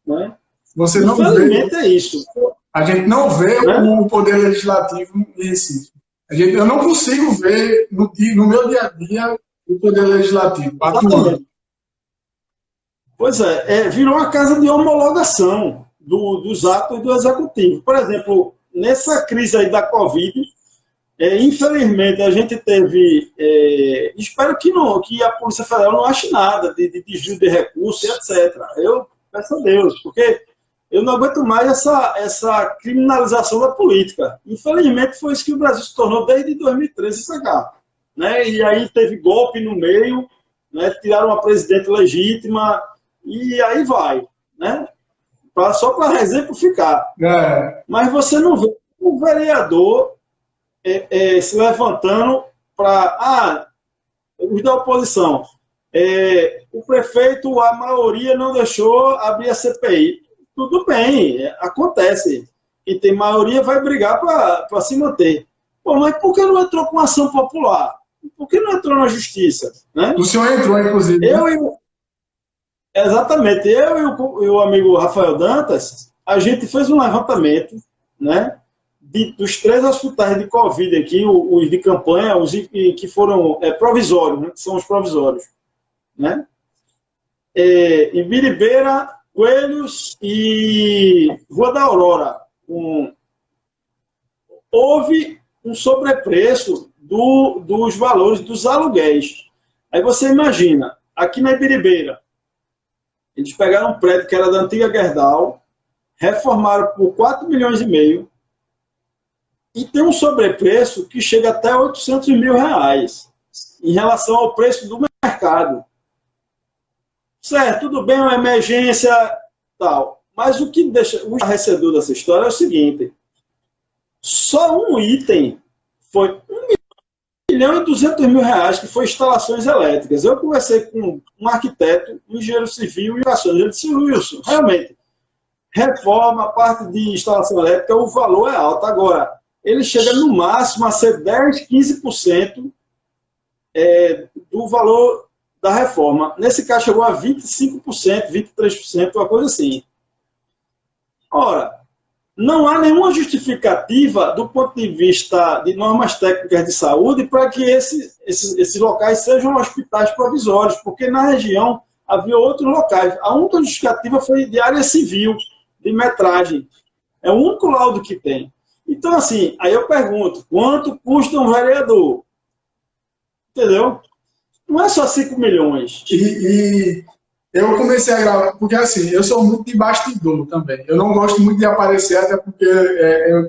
né? Você não infelizmente vê, é isso. A gente não vê, né, o poder legislativo em Recife. Eu não consigo ver no meu dia a dia o poder legislativo atuando. Pois virou uma casa de homologação dos atos do executivo. Por exemplo, nessa crise aí da Covid, infelizmente a gente teve, espero que a Polícia Federal não ache nada de desvio de recursos, etc. Eu peço a Deus, porque eu não aguento mais essa criminalização da política. Infelizmente foi isso que o Brasil se tornou desde 2013 para cá, né? E aí teve golpe no meio, né? Tiraram uma presidente legítima, e aí vai, né? Só para exemplificar. Mas você não vê o vereador se levantando para... os da oposição. O prefeito, a maioria, não deixou abrir a CPI. Tudo bem, acontece. Quem tem maioria vai brigar para se manter. Pô, mas por que não entrou com ação popular? Por que não entrou na justiça? Né? O senhor entrou, inclusive. Exatamente. Eu e o amigo Rafael Dantas, a gente fez um levantamento, né, dos 3 hospitais de Covid aqui, os de campanha, os que foram provisórios, né, que são os provisórios. Né? Em Biribeira, Coelhos e Rua da Aurora. Houve um sobrepreço dos valores dos aluguéis. Aí você imagina, aqui na Ibiribeira, eles pegaram um prédio que era da antiga Gerdau, reformaram por 4,5 milhões e tem um sobrepreço que chega até 800 mil reais em relação ao preço do mercado. Certo, tudo bem, uma emergência, tal. Mas o que deixa o estarrecedor dessa história é o seguinte, só um item foi 1,2 milhão reais, que foi instalações elétricas. Eu conversei com um arquiteto, um engenheiro civil e ações. Ele disse, Wilson, realmente, reforma, parte de instalação elétrica, o valor é alto. Agora, ele chega no máximo a ser 10%, 15% do valor da reforma. Nesse caso, chegou a 25%, 23%, uma coisa assim. Ora, não há nenhuma justificativa do ponto de vista de normas técnicas de saúde para que esses locais sejam hospitais provisórios, porque na região havia outros locais. A única justificativa foi de área civil, de metragem. É o único laudo que tem. Então, assim, aí eu pergunto, quanto custa um vereador? Entendeu? Não é só 5 milhões. E eu comecei a gravar, porque assim, eu sou muito de bastidor também. Eu não gosto muito de aparecer, até porque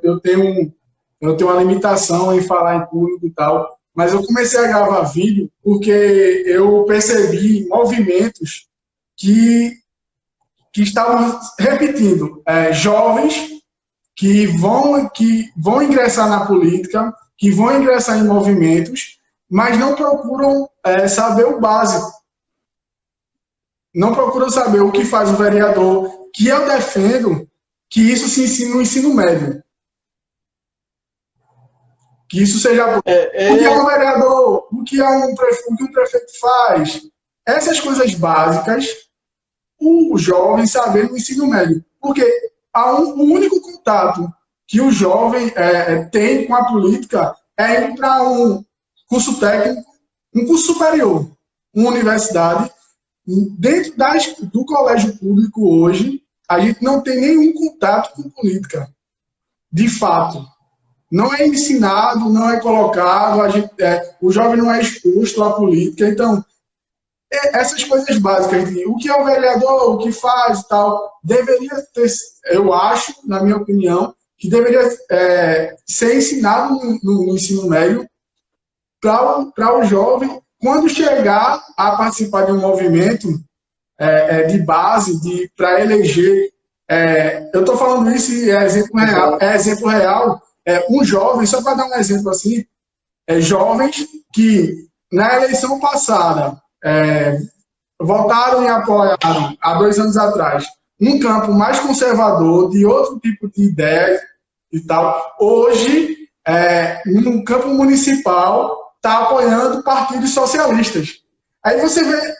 eu tenho uma limitação em falar em público e tal. Mas eu comecei a gravar vídeo porque eu percebi movimentos que estavam repetindo. Jovens que vão ingressar na política, que vão ingressar em movimentos, mas não procuram saber o básico. Não procuram saber o que faz o vereador, que eu defendo que isso se ensine no ensino médio. Que isso seja... O que é um vereador, o que um prefeito faz. Essas coisas básicas, o jovem saber no ensino médio. Porque o único contato que o jovem tem com a política é ir para um curso técnico, um curso superior, uma universidade. Dentro do colégio público hoje, a gente não tem nenhum contato com política. De fato. Não é ensinado, não é colocado, o jovem não é exposto à política. Então, essas coisas básicas, o que é o vereador, o que faz e tal, deveria ter, eu acho, na minha opinião, que deveria ser ensinado no ensino médio para o jovem, quando chegar a participar de um movimento de base, para eleger. Eu estou falando isso e é exemplo real. Um jovem, só para dar um exemplo assim, jovens que na eleição passada votaram e apoiaram, há 2 anos atrás, um campo mais conservador, de outro tipo de ideia e tal, hoje, no campo municipal, está apoiando partidos socialistas. Aí você vê,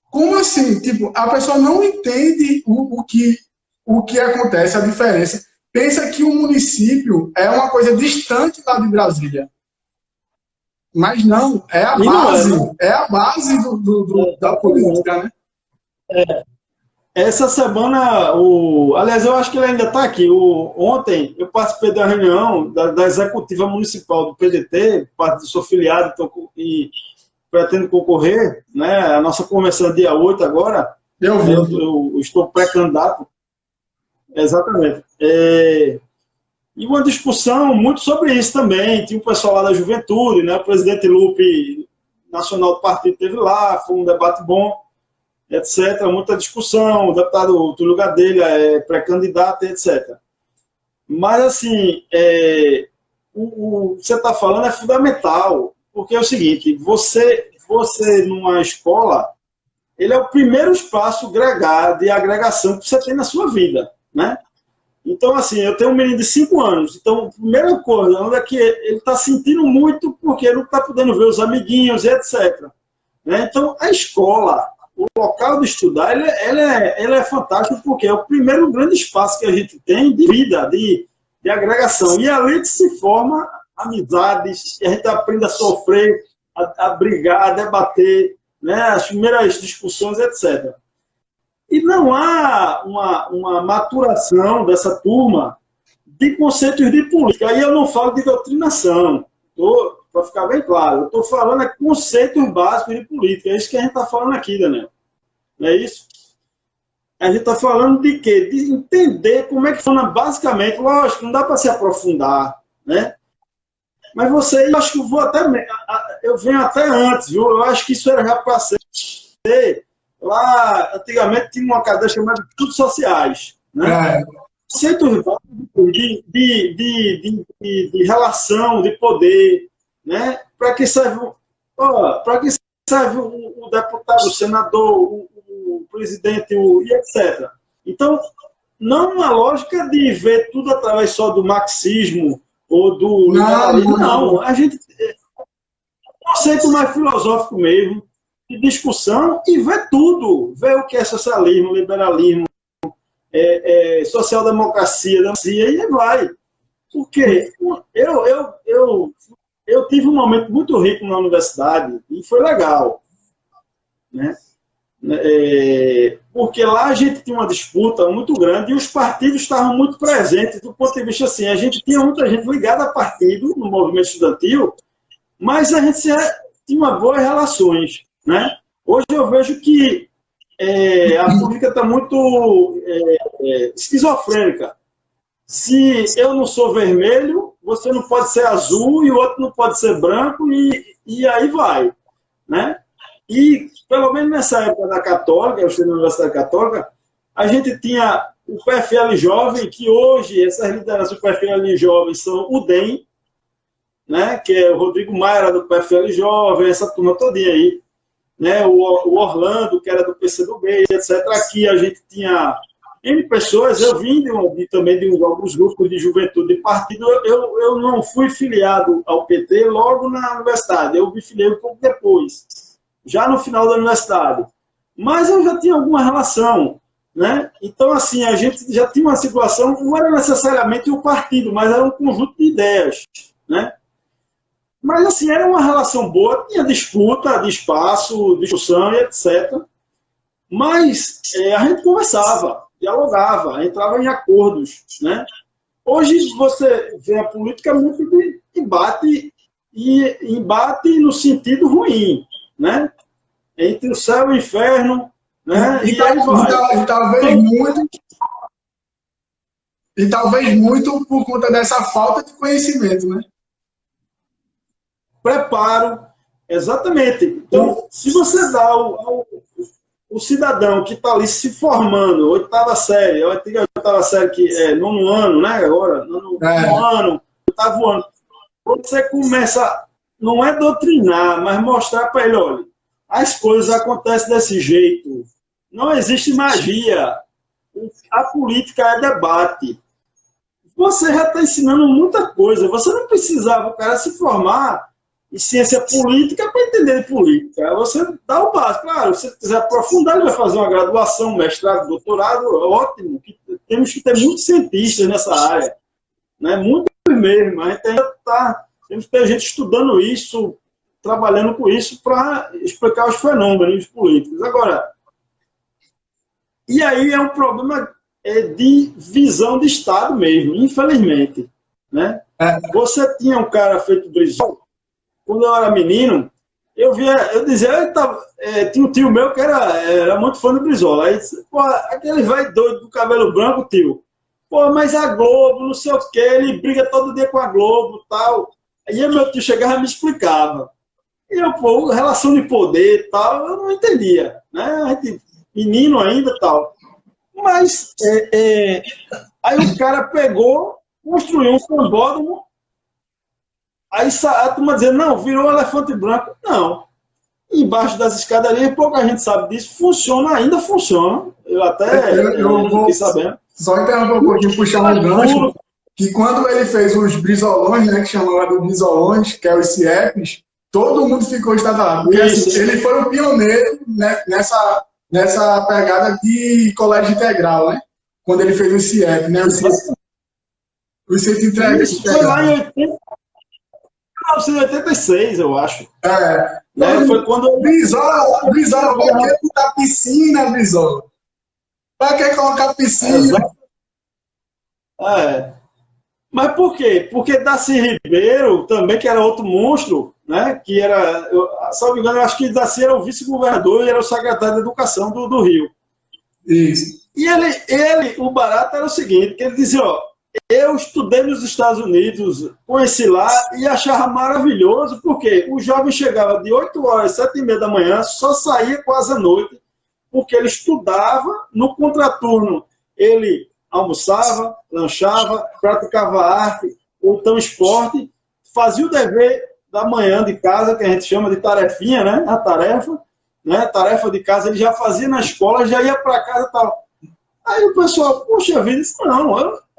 como assim? Tipo, a pessoa não entende o que acontece, a diferença. Pensa que o município é uma coisa distante lá de Brasília. Mas não, é a base da política, né? Essa semana, aliás, eu acho que ele ainda está aqui. Ontem eu participei da reunião da executiva municipal do PDT, sou filiado e pretendo concorrer, né? A nossa convenção é dia 8 agora. Eu estou pré-candidato. Exatamente. E uma discussão muito sobre isso também. Tinha o pessoal lá da juventude, né? O presidente Lupe, nacional do partido, esteve lá, foi um debate bom, etc. Muita discussão, o deputado Túlio Gadelha é pré-candidato, etc. Mas, assim, o que você está falando é fundamental, porque é o seguinte, você numa escola, ele é o primeiro espaço de agregação que você tem na sua vida, né? Então, assim, eu tenho um menino de 5 anos, então, a primeira coisa, onde é que ele está sentindo muito porque ele não está podendo ver os amiguinhos e etc. Né? Então, a escola, o local de estudar, ele é fantástico porque é o primeiro grande espaço que a gente tem de vida, de agregação. E ali se forma amizades, e a gente aprende a sofrer, a brigar, a debater, né? As primeiras discussões, etc. E não há uma maturação dessa turma de conceitos de política. Aí eu não falo de doutrinação, para ficar bem claro. Eu estou falando de conceitos básicos de política. É isso que a gente está falando aqui, Daniel. Não é isso? A gente está falando de quê? De entender como é que funciona basicamente. Lógico, não dá para se aprofundar, né? Mas você, eu acho que eu venho até antes, viu? Eu acho que isso era já para ser. Lá, antigamente, tinha uma cadeia chamada de estudos sociais, né? Conceitos de relação, de poder, né? Para que serve o deputado, o senador, o presidente, e etc. Então, não uma lógica de ver tudo através só do marxismo ou do liberalismo, não. A gente um conceito mais filosófico mesmo, de discussão, e ver tudo. Ver o que é socialismo, liberalismo, social-democracia, e aí vai. Porque eu tive um momento muito rico na universidade, e foi legal. Né? Porque lá a gente tinha uma disputa muito grande, e os partidos estavam muito presentes, do ponto de vista assim, a gente tinha muita gente ligada a partido, no movimento estudantil, mas a gente tinha uma boas relações. Né? Hoje eu vejo que a política está muito esquizofrênica. Se eu não sou vermelho, você não pode ser azul e o outro não pode ser branco, e aí vai. Né? E, pelo menos nessa época da Católica, eu estudei na Universidade Católica, a gente tinha o PFL Jovem, que hoje essas lideranças do PFL Jovem são o DEM, né, que é o Rodrigo Maia do PFL Jovem, essa turma todinha aí, né, o Orlando, que era do PCdoB, etc. Aqui a gente tinha N pessoas, eu vim também de alguns grupos de juventude de partido, eu não fui filiado ao PT logo na universidade, eu me filiei um pouco depois, já no final da universidade. Mas eu já tinha alguma relação, né? Então, assim, a gente já tinha uma situação, não era necessariamente o partido, mas era um conjunto de ideias, né? Mas, assim, era uma relação boa, tinha disputa de espaço, discussão e etc. Mas a gente conversava, dialogava, entrava em acordos, né? Hoje você vê a política muito de embate, e embate no sentido ruim, né? Entre o céu e o inferno, né? E talvez muito por conta dessa falta de conhecimento, né? Preparo, exatamente. Então, se você dá o cidadão que está ali se formando, oitava série, a antiga oitava série, que é nono ano, né? Agora, nono ano, oitavo ano, você começa, não é doutrinar, mas mostrar para ele, olha, as coisas acontecem desse jeito, não existe magia, a política é debate. Você já está ensinando muita coisa, você não precisava o cara se formar em ciência política para entender de política. Você dá o básico. Claro, se você quiser aprofundar, ele vai fazer uma graduação, mestrado, doutorado, ótimo. Temos que ter muitos cientistas nessa área, né? Muitos mesmo. A gente ainda temos que ter gente estudando isso, trabalhando com isso para explicar os fenômenos políticos. Agora, e aí é um problema de visão de Estado mesmo, infelizmente, né? Você tinha um cara feito Brizola. Quando eu era menino, eu dizia, tinha um tio meu que era muito fã do Brizola. Aí disse, pô, aquele velho doido do cabelo branco, tio. Pô, mas a Globo, não sei o quê, ele briga todo dia com a Globo e tal. Aí meu tio chegava e me explicava. E eu, pô, relação de poder e tal, eu não entendia, né? A gente, menino ainda e tal. Mas aí o cara pegou, construiu um sambódromo. Aí a turma dizendo, não, virou um elefante branco. Não. Embaixo das escadarias, pouca gente sabe disso, funciona, ainda funciona. Eu até fiquei sabendo. Só interromper um pouquinho, puxar um gancho, que quando ele fez os brisolões, né, que chamava de brisolões, que é os CIEPs, todo mundo ficou estadalado. Porque assim, ele foi o pioneiro, né, nessa pegada de colégio integral, né? Quando ele fez o CIEP, né? O CIEP integral. Isso foi lá em 1986, eu acho. Né? Foi quando... Brizola, pra que botar piscina, Brizola? Pra que colocar piscina? Mas por quê? Porque Darcy Ribeiro, também, que era outro monstro, né? Que era, se não me engano, eu acho que Darcy era o vice-governador e era o secretário de Educação do Rio. Isso. E ele, o barato era o seguinte, que ele dizia, ó, eu estudei nos Estados Unidos, conheci lá e achava maravilhoso, porque o jovem chegava de 8 horas, 7h30 da manhã, só saía quase à noite, porque ele estudava, no contraturno ele almoçava, lanchava, praticava arte, ou então esporte, fazia o dever da manhã de casa, que a gente chama de tarefinha, né? A tarefa, né? Tarefa de casa, ele já fazia na escola, já ia para casa e tal. Aí o pessoal, poxa vida, disse, não,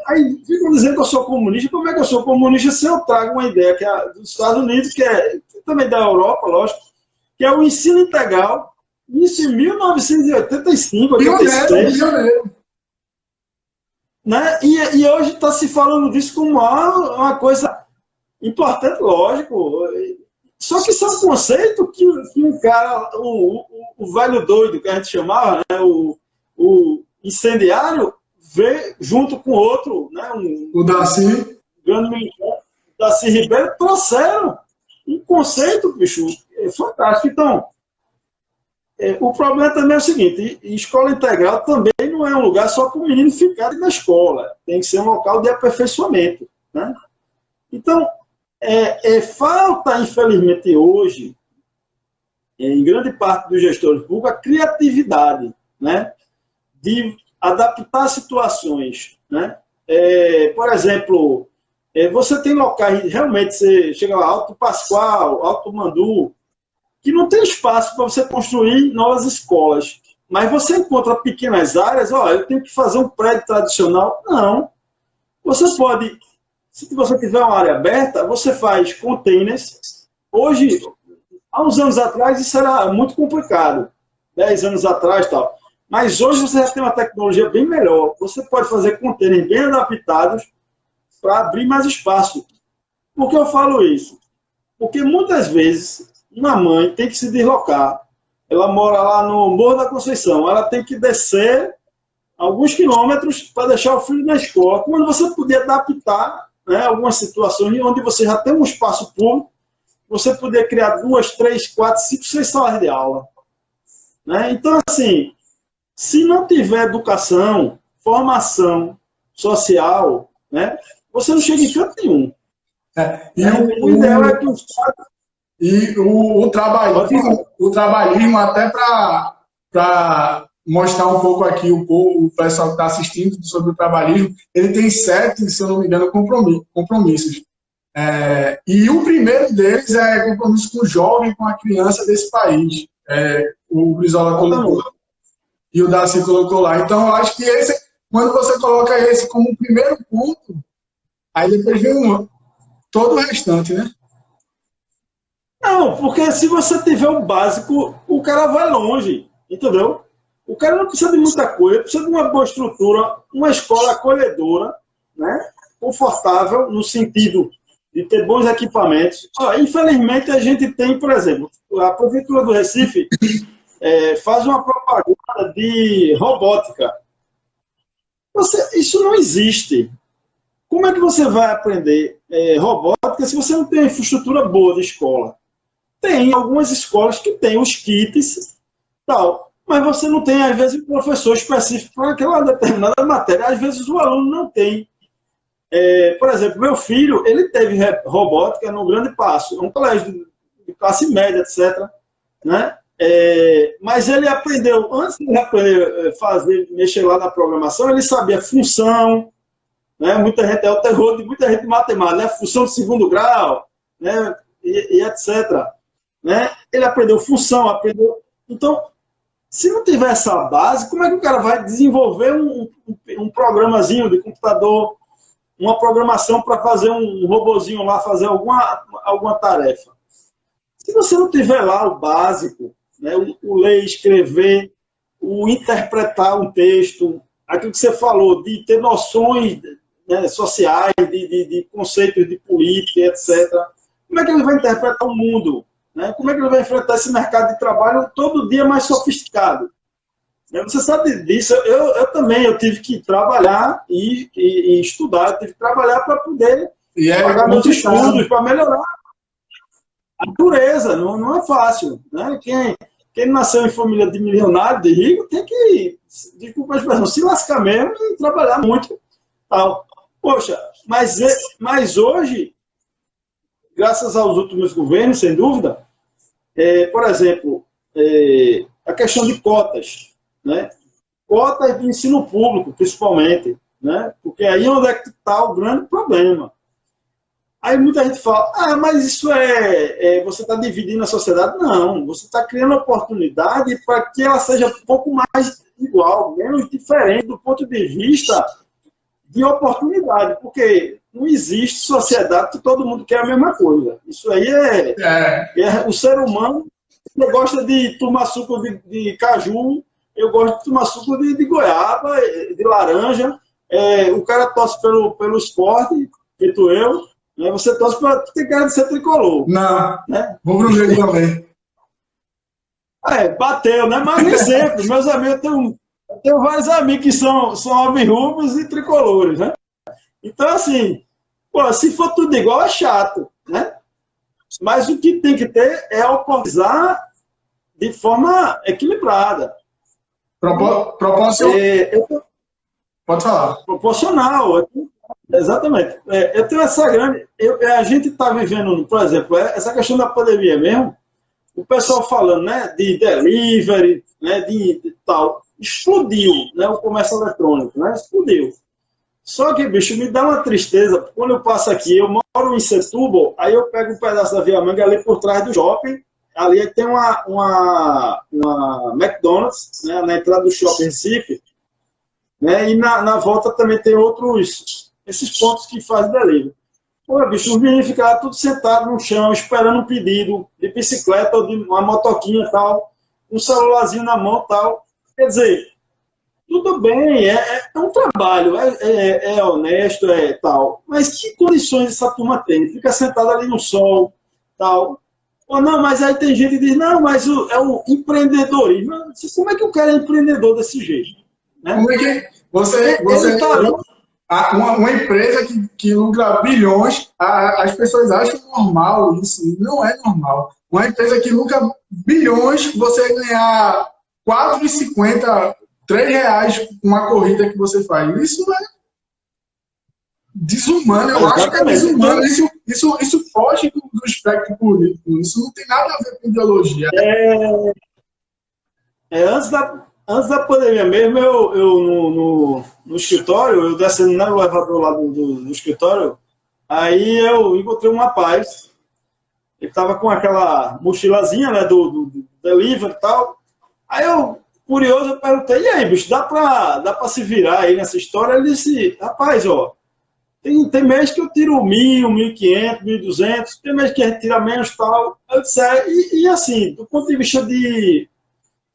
aí ficam dizendo que eu sou comunista. Como é que eu sou comunista se eu trago uma ideia que é dos Estados Unidos, que também da Europa, lógico, que é o ensino integral, isso em 1985, 86. Né? E hoje está se falando disso como uma coisa importante, lógico. Só que isso é um conceito que um cara, o velho doido que a gente chamava, né? o incendiário, vê junto com outro, né? O Darcy. Grande militar, Darcy Ribeiro, trouxeram um conceito, bicho, fantástico. Então, o problema também é o seguinte, escola integral também não é um lugar só para o menino ficar na escola, tem que ser um local de aperfeiçoamento, né? Então, falta, infelizmente, hoje, em grande parte dos gestores públicos, a criatividade, né? De adaptar situações, né? Por exemplo, você tem locais, realmente, você chega lá, Alto Pascoal, Alto Mandu, que não tem espaço para você construir novas escolas. Mas você encontra pequenas áreas, eu tenho que fazer um prédio tradicional. Não. Você pode, se você tiver uma área aberta, você faz containers. Hoje, há uns anos atrás, isso era muito complicado. 10 anos atrás e tal. Mas hoje você já tem uma tecnologia bem melhor. Você pode fazer containers bem adaptados para abrir mais espaço. Por que eu falo isso? Porque muitas vezes uma mãe tem que se deslocar. Ela mora lá no Morro da Conceição. Ela tem que descer alguns quilômetros para deixar o filho na escola. Quando você podia adaptar, né, algumas situações onde você já tem um espaço público, você poder criar 2, 3, 4, 5, 6 salas de aula. Né? Então, assim, se não tiver educação, formação social, né, você não chega em canto nenhum. O ideal é que os pais... E o trabalhismo, até para mostrar um pouco aqui o pessoal que está assistindo sobre o trabalhismo, ele tem 7, se eu não me engano, compromissos. E o primeiro deles é compromisso com o jovem, com a criança desse país. O Brizola colocou e o Darcy colocou lá. Então, eu acho que quando você coloca esse como o primeiro ponto, aí depois vem todo o restante, né? Não, porque se você tiver o básico, o cara vai longe, entendeu? O cara não precisa de muita coisa, precisa de uma boa estrutura, uma escola acolhedora, né? Confortável, no sentido de ter bons equipamentos. Infelizmente, a gente tem, por exemplo, a Prefeitura do Recife faz uma propaganda de robótica. Isso não existe. Como é que você vai aprender robótica se você não tem uma infraestrutura boa de escola? Tem algumas escolas que têm os kits, tal, mas você não tem, às vezes, um professor específico para aquela determinada matéria. Às vezes, o aluno não tem. Por exemplo, meu filho, ele teve robótica no Grande Passo, um colégio de classe média, etc. Né? Mas ele aprendeu, antes de aprender mexer lá na programação, ele sabia função, né? Muita gente, é o terror de muita gente de matemática, né? Função de segundo grau, né? e etc. Né? Ele aprendeu função, aprendeu... Então, se não tiver essa base, como é que o cara vai desenvolver um programazinho de computador, uma programação para fazer um robozinho lá, fazer alguma tarefa? Se você não tiver lá o básico, né, o ler, escrever, o interpretar um texto, aquilo que você falou, de ter noções, né, sociais, de conceitos de política, etc., como é que ele vai interpretar o mundo? Né? Como é que ele vai enfrentar esse mercado de trabalho todo dia mais sofisticado? Você sabe disso. Eu também tive que trabalhar e estudar, eu tive que trabalhar para poder pagar meus estudos, para melhorar a natureza. Não é fácil. Né? Quem nasceu em família de milionário, de rico, tem que, desculpa a expressão, se lascar mesmo e trabalhar muito. Tal. Poxa, mas hoje, graças aos últimos governos, sem dúvida, por exemplo, a questão de cotas, né? Cotas de ensino público, principalmente, né? Porque aí é onde é que está o grande problema. Aí muita gente fala, mas isso você está dividindo a sociedade. Não, você está criando oportunidade para que ela seja um pouco mais igual, menos diferente do ponto de vista de oportunidade, porque não existe sociedade que todo mundo quer a mesma coisa. Isso aí o ser humano. Você gosta de tomar suco de caju, eu gosto de tomar suco de goiaba, de laranja. O cara torce pelo esporte, feito eu. Né? Você torce para ter cara de ser tricolor. Não, né? Vou pro meio também. Bateu, né? Mas nem sempre. Meus amigos, eu tenho vários amigos que são alvirrubros e tricolores, né? Então, assim, se for tudo igual, é chato, né? Mas o que tem que ter é oportunizar de forma equilibrada. Pode falar. Proporcional. Exatamente. Eu tenho essa grande... a gente está vivendo, por exemplo, essa questão da pandemia mesmo, o pessoal falando, né, de delivery, né, de tal. explodiu, né, o comércio eletrônico, né, explodiu. Só que, bicho, me dá uma tristeza, quando eu passo aqui, eu moro em Setúbal, aí eu pego um pedaço da Via Manga ali por trás do shopping, ali tem uma McDonald's, né, na entrada do shopping Recife, né, e na volta também tem esses pontos que fazem delivery. Pô, bicho, os meninos ficaram tudo sentados no chão, esperando um pedido de bicicleta ou de uma motoquinha e tal, um celularzinho na mão e tal. Quer dizer, tudo bem, é um trabalho, é honesto, é tal. Mas que condições essa turma tem? Fica sentado ali no sol, tal. Ou não, mas aí tem gente que diz, não, mas é o empreendedorismo. Como é que o cara é empreendedor desse jeito? Né? Como é que você uma empresa que lucra bilhões, as pessoas acham normal isso, não é normal. Uma empresa que lucra bilhões, você ganhar 4,50, R$ 3 uma corrida que você faz, isso é desumano, eu acho que é desumano, isso foge do espectro político, isso não tem nada a ver com ideologia. Antes da pandemia mesmo, eu no escritório, eu descendo no elevador lá do escritório, aí eu encontrei um rapaz, ele estava com aquela mochilazinha, né, do delivery e tal. Aí eu, curioso, eu perguntei, e aí, bicho, dá pra se virar aí nessa história? Ele disse, rapaz, ó, tem mês que eu tiro 1.000, 1.500, 1.200, tem mês que a gente tira menos e tal. Eu disse, e assim, do ponto de vista de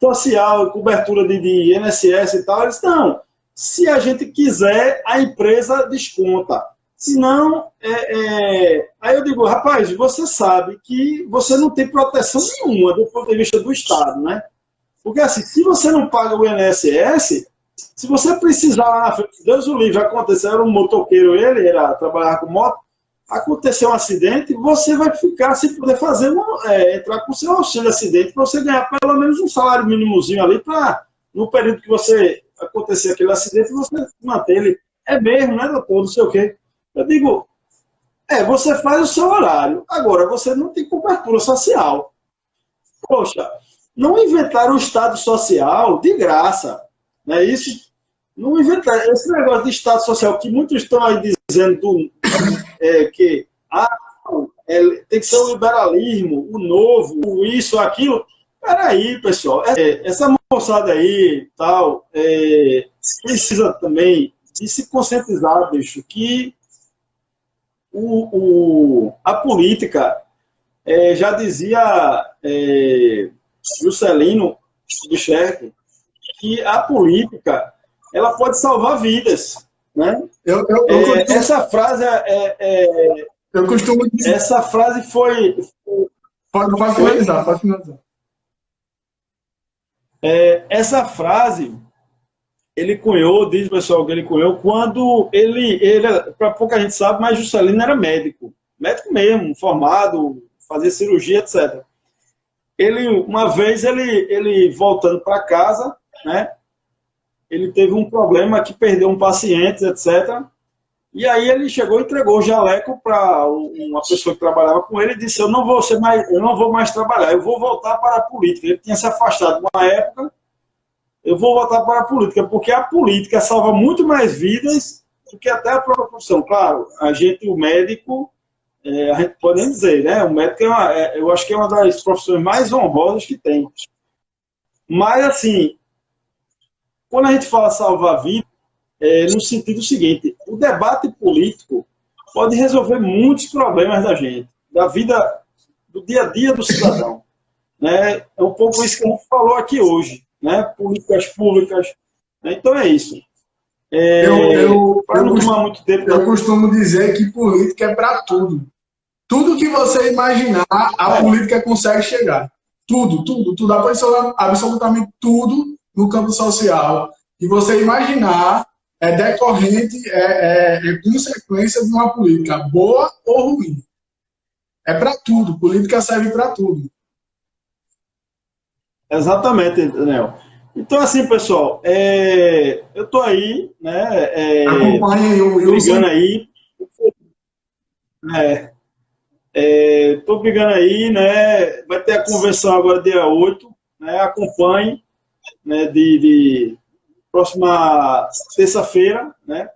social, cobertura de INSS e tal, eles não. Se a gente quiser, a empresa desconta. Se não, aí eu digo, rapaz, você sabe que você não tem proteção nenhuma do ponto de vista do Estado, né? Porque assim, se você não paga o INSS, se você precisar lá na frente, Deus o livre, acontecer, era um motoqueiro ele, trabalhava com moto, aconteceu um acidente, você vai ficar sem poder fazer entrar com o seu auxílio acidente para você ganhar pelo menos um salário mínimozinho ali para, no período que você acontecer aquele acidente, você manter ele. É mesmo, né, doutor? Não sei o quê. Eu digo, você faz o seu horário. Agora, você não tem cobertura social. Poxa, não inventaram o Estado Social de graça. Né? Isso, não inventaram. Esse negócio de Estado Social que muitos estão aí dizendo que tem que ser o liberalismo, o novo, o isso, aquilo. Peraí, pessoal, essa moçada aí, tal, precisa também de se conscientizar, bicho, que a política, já dizia Juscelino Kubitschek, que a política ela pode salvar vidas. Né? Essa frase eu costumo dizer. Essa frase foi. Pode finalizar. Essa frase ele cunhou, diz o pessoal que ele cunhou, quando para pouca gente sabe, mas Juscelino era médico mesmo, formado, fazia cirurgia, etc. Uma vez, ele voltando para casa, né? Ele teve um problema que perdeu um paciente, etc. E aí ele chegou e entregou o jaleco para uma pessoa que trabalhava com ele e disse, eu não vou mais trabalhar, eu vou voltar para a política. Ele tinha se afastado uma época, eu vou voltar para a política, porque a política salva muito mais vidas do que até a própria profissão. Claro, o médico, a gente pode nem dizer, né? O médico eu acho que é uma das profissões mais honrosas que tem. Mas, assim, quando a gente fala salvar vida, no sentido seguinte, o debate político pode resolver muitos problemas da gente, da vida, do dia a dia do cidadão. Né? É um pouco isso que a gente falou aqui hoje, né? Políticas públicas. Então é isso. Para não tomar muito tempo. Eu costumo dizer que política é para tudo. Tudo que você imaginar, a política consegue chegar. Tudo, absolutamente tudo no campo social. E você imaginar é decorrente, consequência de uma política boa ou ruim. É para tudo, política serve para tudo. Exatamente, Daniel. Então, assim, pessoal, eu estou aí, né? Acompanhem o Wilson. Brigando aí. Estou brigando aí, né? Vai ter a convenção agora dia 8, né? Acompanhe. né, de próxima terça-feira, né?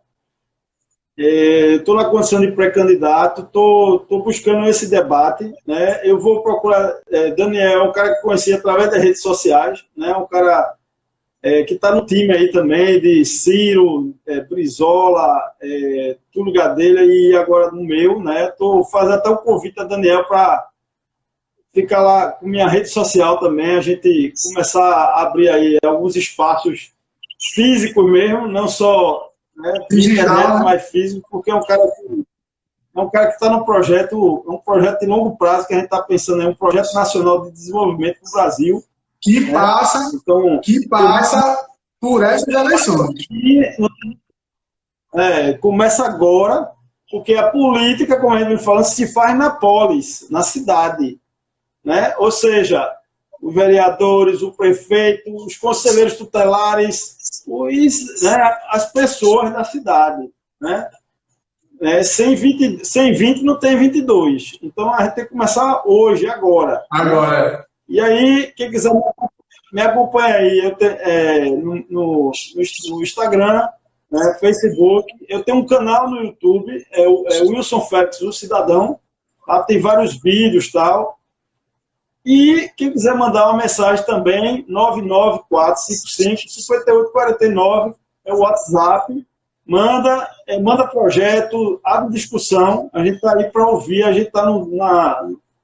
Estou na condição de pré-candidato, estou buscando esse debate, né? Eu vou procurar, Daniel é um cara que conheci através das redes sociais, né? Um cara que está no time aí também, de Ciro, Brizola, Túlio Gadelha e agora no meu, né? Estou fazendo até um convite a Daniel para ficar lá com minha rede social também, a gente começar a abrir aí alguns espaços físicos mesmo, não só, né, internet, mas físico, porque é um cara que está num projeto, um projeto de longo prazo que a gente está pensando em um projeto nacional de desenvolvimento do Brasil, que passa, então, que passa por essas eleições. Começa agora, porque a política, como a gente vem falando, se faz na polis, na cidade, né? Ou seja, os vereadores, o prefeito, os conselheiros tutelares, né, as pessoas da cidade, né? Sem 20 não tem 22. Então, a gente tem que começar hoje, agora. Agora. E aí, quem quiser me acompanha aí no Instagram, né, Facebook. Eu tenho um canal no YouTube, o Wilson Félix, o Cidadão. Lá tem vários vídeos e tal. E quem quiser mandar uma mensagem também, 99455-5849, é o WhatsApp. Manda projeto, abre discussão. A gente está aí para ouvir, a gente está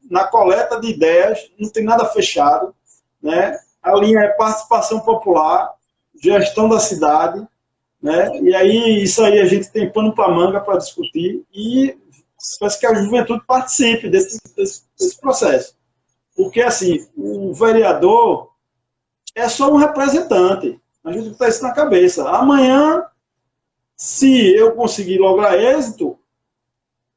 na coleta de ideias, não tem nada fechado, né? A linha é participação popular, gestão da cidade, né? E aí, isso aí a gente tem pano para manga para discutir e parece que a juventude participe desse processo. Porque, assim, o vereador é só um representante. A gente está isso na cabeça. Amanhã, se eu conseguir lograr êxito,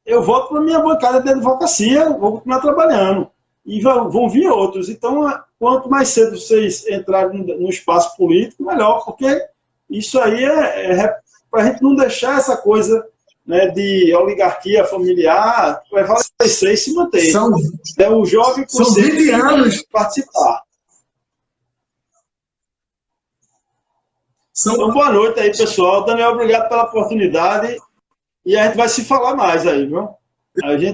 eu volto para a minha bancada de advocacia, vou continuar trabalhando. E vão vir outros. Então, quanto mais cedo vocês entrarem no espaço político, melhor, porque isso aí para a gente não deixar essa coisa, né, de oligarquia familiar, vai falecer e se manter. O jovem são 20 anos participar. Então, boa noite aí, pessoal. Daniel, obrigado pela oportunidade. E a gente vai se falar mais aí, viu?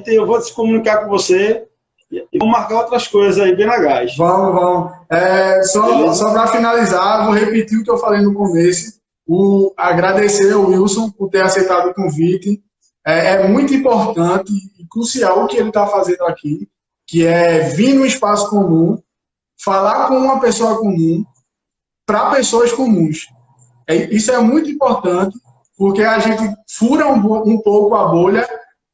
Eu vou se comunicar com você e vamos marcar outras coisas aí bem legais. Vamos. Só para finalizar, vou repetir o que eu falei no começo. Agradecer ao Wilson por ter aceitado o convite. É muito importante e crucial o que ele está fazendo aqui, que é vir no espaço comum, falar com uma pessoa comum, para pessoas comuns. Isso é muito importante, porque a gente fura um pouco a bolha,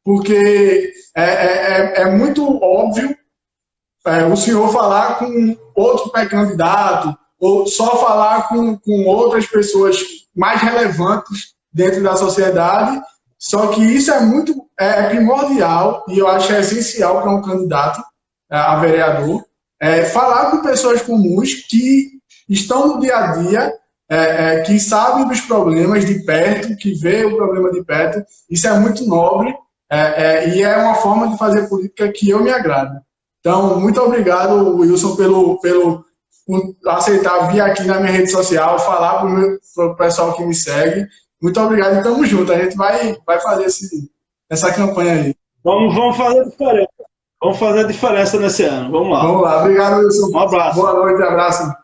porque é muito óbvio o senhor falar com outro pré-candidato, ou só falar com outras pessoas mais relevantes dentro da sociedade, só que isso é primordial, e eu acho essencial para um candidato a vereador, falar com pessoas comuns que estão no dia a dia, que sabem dos problemas de perto, que vê o problema de perto. Isso é muito nobre, e é uma forma de fazer política que eu me agrada. Então, muito obrigado, Wilson, por aceitar vir aqui na minha rede social, falar para o pessoal que me segue. Muito obrigado e estamos juntos. A gente vai fazer essa campanha aí. Vamos fazer a diferença. Vamos fazer a diferença nesse ano. Vamos lá. Vamos lá. Obrigado, Wilson. Um abraço. Boa noite, abraço.